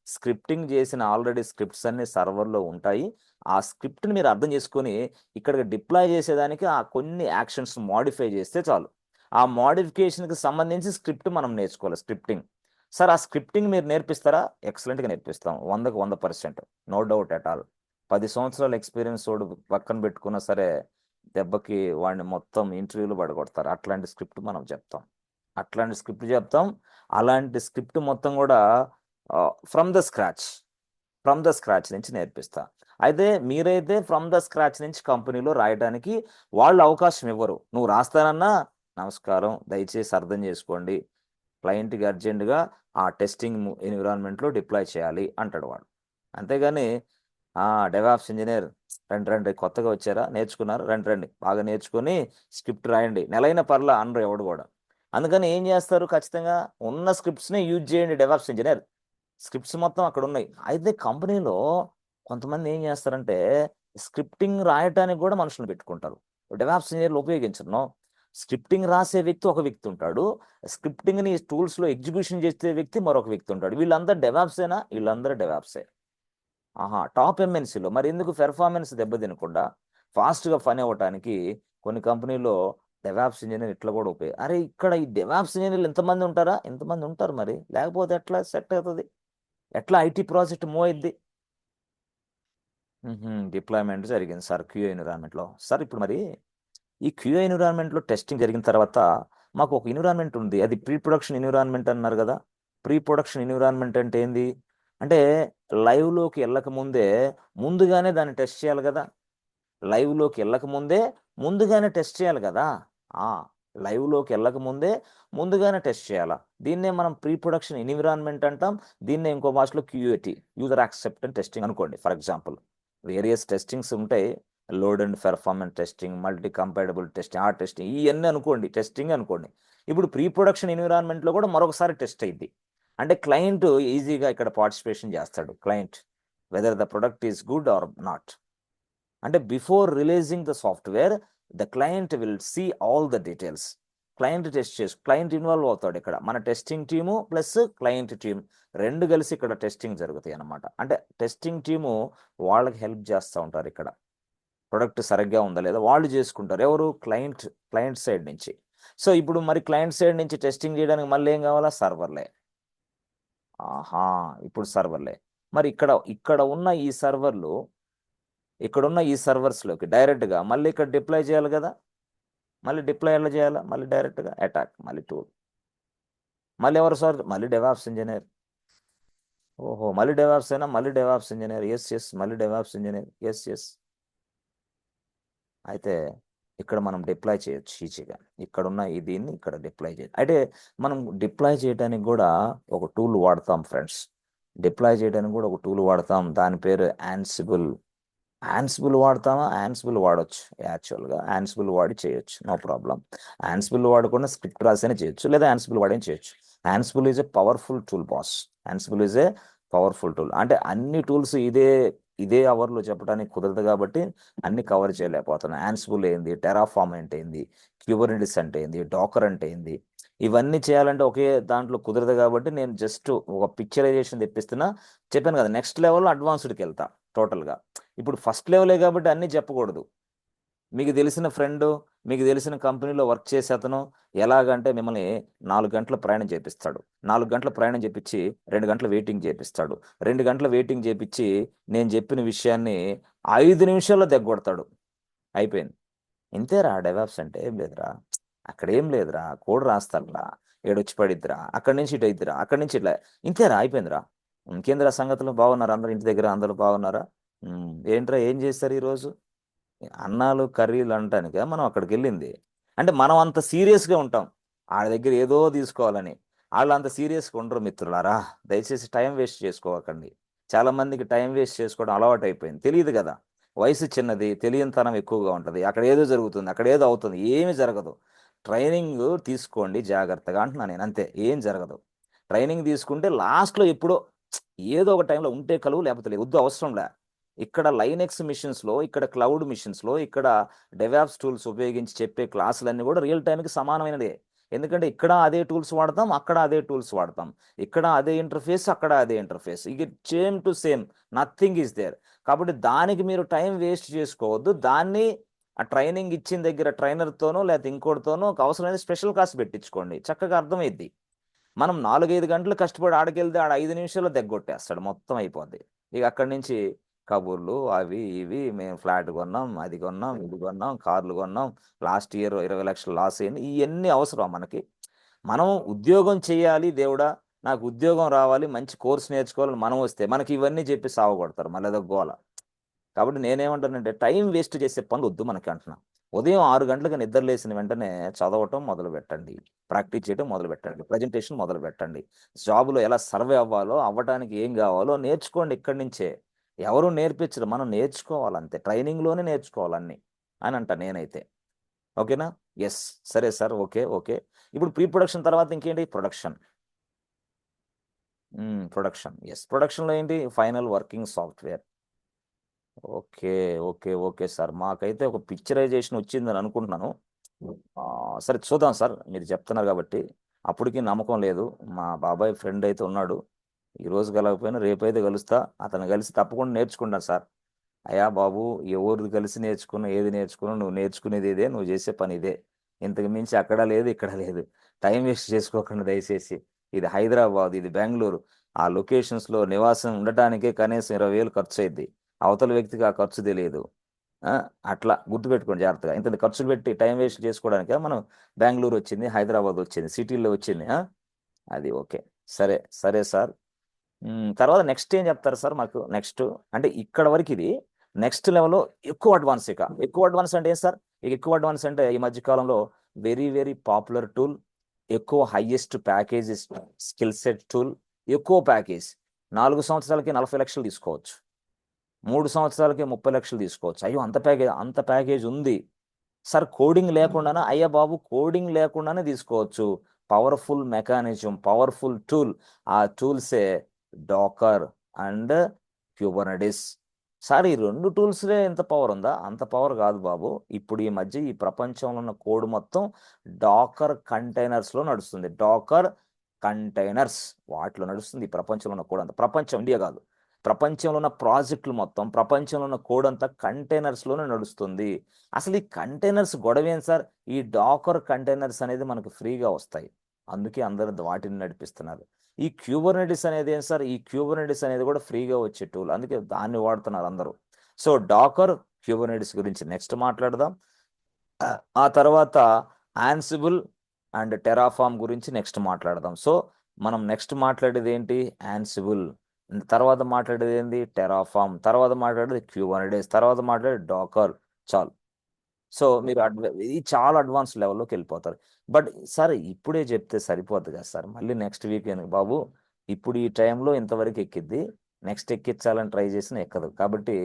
స్క్రిప్టింగ్ చేసిన ఆల్రెడీ స్క్రిప్ట్స్ అన్ని సర్వర్లో ఉంటాయి. ఆ స్క్రిప్ట్ని మీరు అర్థం చేసుకొని ఇక్కడికి డిప్లాయ్ చేసేదానికి ఆ కొన్ని యాక్షన్స్ మోడిఫై చేస్తే చాలు. ఆ మోడిఫికేషన్కి సంబంధించి స్క్రిప్ట్ మనం నేర్చుకోవాలి, స్క్రిప్టింగ్. సార్ ఆ స్క్రిప్టింగ్ మీరు నేర్పిస్తారా? ఎక్సలెంట్గా నేర్పిస్తాం, 100కి 100%, నో డౌట్ ఎట్ ఆల్. 10 సంవత్సరాల ఎక్స్పీరియన్స్ వాడు పక్కన పెట్టుకున్నా సరే దెబ్బకి వాడిని మొత్తం ఇంటర్వ్యూలు పడగొడతారు. అట్లాంటి స్క్రిప్ట్ మనం చెప్తాం, అట్లాంటి స్క్రిప్ట్ చెప్తాం. అలాంటి స్క్రిప్ట్ మొత్తం కూడా ఫ్రమ్ ద స్క్రాచ్ నుంచి నేర్పిస్తా. అయితే మీరైతే ఫ్రమ్ ద స్క్రాచ్ నుంచి కంపెనీలో రాయడానికి వాళ్ళు అవకాశం ఇవ్వరు. నువ్వు రాస్తానన్నా నమస్కారం, దయచేసి అర్థం చేసుకోండి, క్లయింట్కి అర్జెంటుగా ఆ టెస్టింగ్ ఎన్విరాన్మెంట్లో డిప్లాయ్ చేయాలి అంటాడు వాడు. అంతేగాని డెవాప్స్ ఇంజనీర్ రండి రండి, కొత్తగా వచ్చారా, నేర్చుకున్నారు, రండి రండి, బాగా నేర్చుకొని స్క్రిప్ట్ రాయండి, నెలైన పర్లా అనరు ఎవడు కూడా. అందుకని ఏం చేస్తారు? ఖచ్చితంగా ఉన్న స్క్రిప్ట్స్నే యూజ్ చేయండి డెవాప్స్ ఇంజనీర్. స్క్రిప్ట్స్ మొత్తం అక్కడ ఉన్నాయి. అయితే కంపెనీలో కొంతమంది ఏం చేస్తారంటే స్క్రిప్టింగ్ రాయటానికి కూడా మనుషులు పెట్టుకుంటారు. డెవాప్స్ ఇంజనీర్లు ఉపయోగించరు. స్క్రిప్టింగ్ రాసే వ్యక్తి ఒక వ్యక్తి ఉంటాడు, స్క్రిప్టింగ్ని టూల్స్లో ఎగ్జిక్యూషన్ చేసే వ్యక్తి మరొక వ్యక్తి ఉంటాడు. వీళ్ళందరూ డెవాప్సేనా? వీళ్ళందరూ డెవాప్సే. టాప్ ఎంఎన్సీలో మరి ఎందుకు పెర్ఫార్మెన్స్ దెబ్బతినకుండా ఫాస్ట్గా పని అవ్వటానికి కొన్ని కంపెనీలో డెవాప్స్ ఇంజనీర్ ఇట్లా కూడా అరే ఇక్కడ ఈ డెవాప్స్ ఇంజనీర్లు ఎంతమంది ఉంటారా? ఎంతమంది ఉంటారు మరి, లేకపోతే ఎట్లా సెట్ అవుతుంది? ఎట్లా ఐటీ ప్రాజెక్ట్ మూవ్ అయింది? డిప్లాయ్మెంట్ జరిగింది సార్ క్యూఏ ఎన్విరాన్మెంట్లో. సార్ ఇప్పుడు మరి ఈ క్యూఏ ఎన్విరాన్మెంట్లో టెస్టింగ్ జరిగిన తర్వాత మాకు ఒక ఎన్విరాన్మెంట్ ఉంది, అది ప్రీ ప్రొడక్షన్ ఎన్విరాన్మెంట్ అన్నారు కదా. ప్రీ ప్రొడక్షన్ ఎన్విరాన్మెంట్ అంటే ఏంది? అంటే లైవ్లోకి వెళ్ళక ముందే ముందుగానే దాన్ని టెస్ట్ చేయాలి కదా. లైవ్లోకి వెళ్ళక ముందే ముందుగానే టెస్ట్ చేయాలి కదా. లైవ్లోకి వెళ్ళక ముందే ముందుగానే టెస్ట్ చేయాలా. దీన్నే మనం ప్రీ ప్రొడక్షన్ ఎన్విరాన్మెంట్ అంటాం. దీన్నే ఇంకో భాషలో క్యూఏటి, యూజర్ యాక్సెప్టెన్స్ టెస్టింగ్ అనుకోండి. ఫర్ ఎగ్జాంపుల్ వేరియస్ టెస్టింగ్స్ ఉంటాయి, load and performance testing, multi compatible testing, ఆ టెస్టింగ్, ఇవన్నీ అనుకోండి టెస్టింగ్ అనుకోండి. ఇప్పుడు ప్రీ ప్రొడక్షన్ ఎన్విరాన్మెంట్లో కూడా మరొకసారి టెస్ట్ అయింది. అంటే క్లయింట్ ఈజీగా ఇక్కడ పార్టిసిపేషన్ చేస్తాడు, client whether the product is good or not. అంటే before releasing the software the client will see all the details. Client test చేసి క్లయింట్ ఇన్వాల్వ్ అవుతాడు. ఇక్కడ మన testing team plus client team రెండు కలిసి ఇక్కడ టెస్టింగ్ జరుగుతాయి అన్నమాట. అంటే టెస్టింగ్ టీము వాళ్ళకి హెల్ప్ చేస్తూ ఉంటారు. ఇక్కడ ప్రొడక్ట్ సరిగ్గా ఉందా లేదా వాళ్ళు చేసుకుంటారు. ఎవరు? క్లయింట్ సైడ్ నుంచి. సో ఇప్పుడు మరి క్లయింట్ సైడ్ నుంచి టెస్టింగ్ చేయడానికి మళ్ళీ ఏం కావాలా? సర్వర్లే. ఇప్పుడు సర్వర్లే. మరి ఇక్కడ ఉన్న ఈ సర్వర్లు, ఇక్కడున్న ఈ సర్వర్స్లోకి డైరెక్ట్గా మళ్ళీ ఇక్కడ డిప్లాయ్ చేయాలి కదా. మళ్ళీ డిప్లాయ్ ఎలా చేయాలా? మళ్ళీ డైరెక్ట్గా అటాక్, మళ్ళీ టూల్, మళ్ళీ ఎవరు సార్? మళ్ళీ డెవాప్స్ ఇంజనీర్. మళ్ళీ డెవాప్స్ అయినా మళ్ళీ డెవాప్స్ ఇంజనీర్. ఎస్ మళ్ళీ డెవాప్స్ ఇంజనీర్. ఎస్. అయితే ఇక్కడ మనం డిప్లాయ్ చేయొచ్చు ఈజీగా. ఇక్కడున్న దీన్ని ఇక్కడ డిప్లాయ్ చేయొచ్చు. అంటే మనం డిప్లాయ్ చేయడానికి కూడా ఒక టూల్ వాడతాం ఫ్రెండ్స్. డిప్లాయ్ చేయడానికి కూడా ఒక టూల్ వాడతాం, దాని పేరు యాన్సిబుల్. యాన్సిబుల్ వాడతామా? యాన్సిబుల్ వాడచ్చు. యాక్చువల్గా యాన్సిబుల్ వాడి చేయొచ్చు, నో ప్రాబ్లం. యాన్సిబుల్ వాడకుండా స్క్రిప్ట్ రాసైనా చేయొచ్చు, లేదా యాన్సిబుల్ వాడైనా చేయొచ్చు. Ansible is a powerful tool boss. Ansible is a powerful tool. అంటే అన్ని టూల్స్ ఇదే అవర్లో చెప్పడానికి కుదరదు కాబట్టి అన్ని కవర్ చేయలేకపోతున్నాను. యాన్సిబుల్ ఏంది, టెరాఫామ్ అంటే ఏంది, క్యూబర్నెటిస్ అంటే ఏంది, డాకర్ అంటే ఏంది, ఇవన్నీ చేయాలంటే ఒకే దాంట్లో కుదరదు కాబట్టి నేను జస్ట్ ఒక పిక్చరైజేషన్ తెప్పిస్తున్నా. చెప్పాను కదా, నెక్స్ట్ లెవెల్లో అడ్వాన్స్డ్కి వెళ్తా టోటల్గా. ఇప్పుడు ఫస్ట్ లెవెలే కాబట్టి అన్నీ చెప్పకూడదు. మీకు తెలిసిన ఫ్రెండ్, మీకు తెలిసిన కంపెనీలో వర్క్ చేసే అతను ఎలాగంటే మిమ్మల్ని 4 గంటల ప్రయాణం చేపిస్తాడు. 4 గంటల ప్రయాణం చేపించి 2 గంటల వెయిటింగ్ చేపిస్తాడు. 2 గంటల వెయిటింగ్ చేపించి నేను చెప్పిన విషయాన్ని 5 నిమిషాల్లో దగ్గొడతాడు. అయిపోయింది. ఇంతేరా డెవాప్స్ అంటే. ఏం లేదురా, అక్కడ ఏం లేదురా, కోడ్ రాస్తారా, ఏడొచ్చి పడిద్దిరా, అక్కడి నుంచి ఇటు అయిద్దిరా, అక్కడి నుంచి ఇట్లా, ఇంతేరా అయిపోయిందిరా. ఇంకేందిరా సంగతులు, బాగున్నారా అందరు, ఇంటి దగ్గర అందరూ బాగున్నారా? ఏంట్రా ఏం చేస్తారు ఈరోజు? అన్నాలు కర్రీలు అనటానికే మనం అక్కడికి వెళ్ళింది. అంటే మనం అంత సీరియస్గా ఉంటాం వాళ్ళ దగ్గర ఏదో తీసుకోవాలని. వాళ్ళు అంత సీరియస్గా ఉండరు మిత్రులారా. దయచేసి టైం వేస్ట్ చేసుకోకండి. చాలా మందికి టైం వేస్ట్ చేసుకోవడం అలవాటు అయిపోయింది. తెలియదు కదా, వయసు చిన్నది, తెలియనితనం ఎక్కువగా ఉంటుంది. అక్కడ ఏదో జరుగుతుంది, అక్కడ ఏదో అవుతుంది, ఏమీ జరగదు. ట్రైనింగ్ తీసుకోండి జాగ్రత్తగా అంటున్నా నేను, అంతే. ఏం జరగదు. ట్రైనింగ్ తీసుకుంటే లాస్ట్లో ఎప్పుడో ఏదో ఒక టైంలో ఉంటే కలువు, లేకపోతే లేదు, వద్దు, అవసరం లే. ఇక్కడ లైనెక్స్ మిషన్స్లో, ఇక్కడ క్లౌడ్ మిషన్స్లో, ఇక్కడ డెవాప్స్ టూల్స్ ఉపయోగించి చెప్పే క్లాసులన్నీ కూడా రియల్ టైంకి సమానమైనదే. ఎందుకంటే ఇక్కడ అదే టూల్స్ వాడతాం, అక్కడ అదే టూల్స్ వాడతాం. ఇక్కడ అదే ఇంటర్ఫేస్, అక్కడ అదే ఇంటర్ఫేస్. ఇక same to same, nothing is there. కాబట్టి దానికి మీరు టైం వేస్ట్ చేసుకోవద్దు. దాన్ని ఆ ట్రైనింగ్ ఇచ్చిన దగ్గర ట్రైనర్తోనో లేకపోతే ఇంకోటితోనో ఒక అవసరమైన స్పెషల్ క్లాస్ పెట్టించుకోండి, చక్కగా అర్థమైద్ది. మనం 4-5 గంటలు కష్టపడి ఆడకెళ్తే ఆడ 5 నిమిషాల్లో దగ్గొట్టేస్తాడు, మొత్తం అయిపోద్ది. ఇక అక్కడి నుంచి కబుర్లు అవి ఇవి, మేము ఫ్లాట్ కొన్నాం, అది కొన్నాం, ఇది కొన్నాం, కార్లు కొన్నాం, లాస్ట్ ఇయర్ 20 లక్షలు లాస్ అయింది, ఇవన్నీ అవసరం మనకి? మనం ఉద్యోగం చేయాలి దేవుడా, నాకు ఉద్యోగం రావాలి, మంచి కోర్స్ నేర్చుకోవాలని మనం వస్తే మనకి ఇవన్నీ చెప్పి సావగొడతారు, మళ్ళీ అదో గోల. కాబట్టి నేనేమంటానంటే టైం వేస్ట్ చేసే పనులు వద్దు మనకి అంటున్నా. ఉదయం 6 గంటలకు నిద్ర లేసిన వెంటనే చదవటం మొదలు పెట్టండి, ప్రాక్టీస్ చేయడం మొదలు పెట్టండి, ప్రజెంటేషన్ మొదలు పెట్టండి. జాబులో ఎలా సర్వే అవ్వాలో, అవ్వడానికి ఏం కావాలో నేర్చుకోండి ఇక్కడి నుంచే. ఎవరు నేర్పించరు, మనం నేర్చుకోవాలంతే. ట్రైనింగ్లోనే నేర్చుకోవాలన్నీ అని అంట నేనైతే. ఓకేనా? ఎస్, సరే సార్, ఓకే ఓకే. ఇప్పుడు ప్రీ ప్రొడక్షన్ తర్వాత ఇంకేంటి? ప్రొడక్షన్. Production, yes. ప్రొడక్షన్లో ఏంటి? Final working software. Okay okay okay sir, మాకైతే ఒక పిక్చరైజేషన్ వచ్చిందని అనుకుంటున్నాను. సరే చూద్దాం సార్, మీరు చెప్తున్నారు కాబట్టి. అప్పటికి నమ్మకం లేదు. మా బాబాయ్ ఫ్రెండ్ అయితే ఉన్నాడు, ఈ రోజు కలగకపోయినా రేపైతే కలుస్తా. అతను కలిసి తప్పకుండా నేర్చుకుంటాను సార్. అయ్యా బాబు, ఎవరు కలిసి నేర్చుకున్నా ఏది నేర్చుకున్నా నువ్వు నేర్చుకునేది ఇదే, నువ్వు చేసే పని ఇదే. ఇంతకు మించి అక్కడ లేదు, ఇక్కడ లేదు. టైం వేస్ట్ చేసుకోకుండా దయచేసి. ఇది హైదరాబాద్, ఇది బెంగళూరు. ఆ లొకేషన్స్లో నివాసం ఉండటానికే కనీసం 20,000 ఖర్చు అయింది. అవతల వ్యక్తికి ఆ ఖర్చు తెలియదు. ఆ, అట్లా గుర్తుపెట్టుకోండి జాగ్రత్తగా. ఇంత ఖర్చులు పెట్టి టైం వేస్ట్ చేసుకోవడానికే మనం బెంగళూరు వచ్చింది, హైదరాబాద్ వచ్చింది, సిటీల్లో వచ్చింది. అది ఓకే. సరే సరే సార్. తర్వాత నెక్స్ట్ ఏం చెప్తారు సార్ మాకు? నెక్స్ట్ అంటే ఇక్కడ వరకు ఇది. నెక్స్ట్ లెవెల్లో ఎక్కువ అడ్వాన్స్. ఇక ఎక్కువ అడ్వాన్స్ అంటే ఏం సార్? ఇక ఎక్కువ అడ్వాన్స్ అంటే ఈ మధ్య కాలంలో వెరీ వెరీ పాపులర్ టూల్, ఎక్కువ highest package skill set tool, ఎక్కువ ప్యాకేజ్. 4 సంవత్సరాలకి 40 లక్షలు తీసుకోవచ్చు, 3 సంవత్సరాలకి 30 లక్షలు తీసుకోవచ్చు. అయ్యో, అంత ప్యాకేజ్ ఉంది సార్. కోడింగ్ లేకుండానే? అయ్యా బాబు, కోడింగ్ లేకుండానే తీసుకోవచ్చు. Powerful mechanism, powerful tool. ఆ టూల్సే డాకర్ అండ్ క్యూబర్నెటిస్. సార్, ఈ 2 టూల్స్లే ఎంత పవర్ ఉందా? అంత పవర్ కాదు బాబు. ఇప్పుడు ఈ మధ్య ఈ ప్రపంచంలో ఉన్న కోడ్ మొత్తం డాకర్ కంటైనర్స్లో నడుస్తుంది. డాకర్ కంటైనర్స్ వాటిలో నడుస్తుంది ఈ ప్రపంచంలో ఉన్న కోడ్ అంతా. ప్రపంచం, ఇండియా కాదు, ప్రపంచంలో ఉన్న ప్రాజెక్టులు మొత్తం, ప్రపంచంలో ఉన్న కోడ్ అంతా కంటైనర్స్లోనే నడుస్తుంది. అసలు ఈ కంటైనర్స్ గొడవ ఏం సార్? ఈ డాకర్ కంటైనర్స్ అనేది మనకు ఫ్రీగా వస్తాయి, అందుకే అందరూ వాటిని నడిపిస్తున్నారు. ఈ క్యూబర్నెటిస్ అనేది ఏం సార్? ఈ క్యూబర్నెటిస్ అనేది కూడా ఫ్రీగా వచ్చే టూల్, అందుకే దాన్ని వాడుతున్నారు అందరూ. సో డాకర్, క్యూబర్నెటిస్ గురించి నెక్స్ట్ మాట్లాడదాం. ఆ తర్వాత యాన్సిబుల్ అండ్ టెరాఫామ్ గురించి నెక్స్ట్ మాట్లాడదాం. సో మనం నెక్స్ట్ మాట్లాడేది ఏంటి? యాన్సిబుల్. తర్వాత మాట్లాడేది ఏంటి? టెరాఫామ్. తర్వాత మాట్లాడేది క్యూబర్నెటిస్. తర్వాత మాట్లాడేది డాకర్. చాలు. సో మీరు ఇది చాలా అడ్వాన్స్ లెవెల్లోకి వెళ్ళిపోతారు. బట్ సార్, ఇప్పుడే చెప్తే సరిపోద్ది కదా సార్, మళ్ళీ నెక్స్ట్ వీక్ ఎందుకు బాబు? ఇప్పుడు ఈ టైంలో ఇంతవరకు ఎక్కిద్ది, నెక్స్ట్ ఎక్కించాలని ట్రై చేసిన ఎక్కదు. కాబట్టి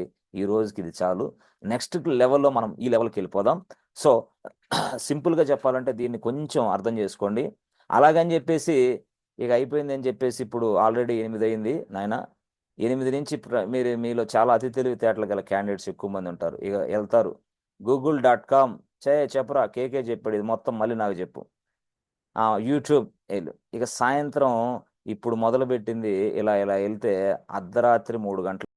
ఈ రోజుకి ఇది చాలు. నెక్స్ట్ లెవెల్లో మనం ఈ లెవెల్కి వెళ్ళిపోదాం. సో సింపుల్గా చెప్పాలంటే దీన్ని కొంచెం అర్థం చేసుకోండి. అలాగని చెప్పేసి ఇక అయిపోయింది అని చెప్పేసి ఇప్పుడు ఆల్రెడీ 8 అయింది నాయన. 8 నుంచి మీరు మీలో చాలా అతి తెలివితేటలు గల క్యాండిడేట్స్ ఎక్కువ మంది ఉంటారు. ఇక వెళ్తారు google.com, చెప్పరా కేకే చెప్పాడు ఇది మొత్తం మళ్ళీ నాకు చెప్పు. యూట్యూబ్ వెళ్ళు. ఇక సాయంత్రం ఇప్పుడు మొదలుపెట్టింది ఇలా ఇలా వెళ్తే అర్ధరాత్రి 3 గంటలు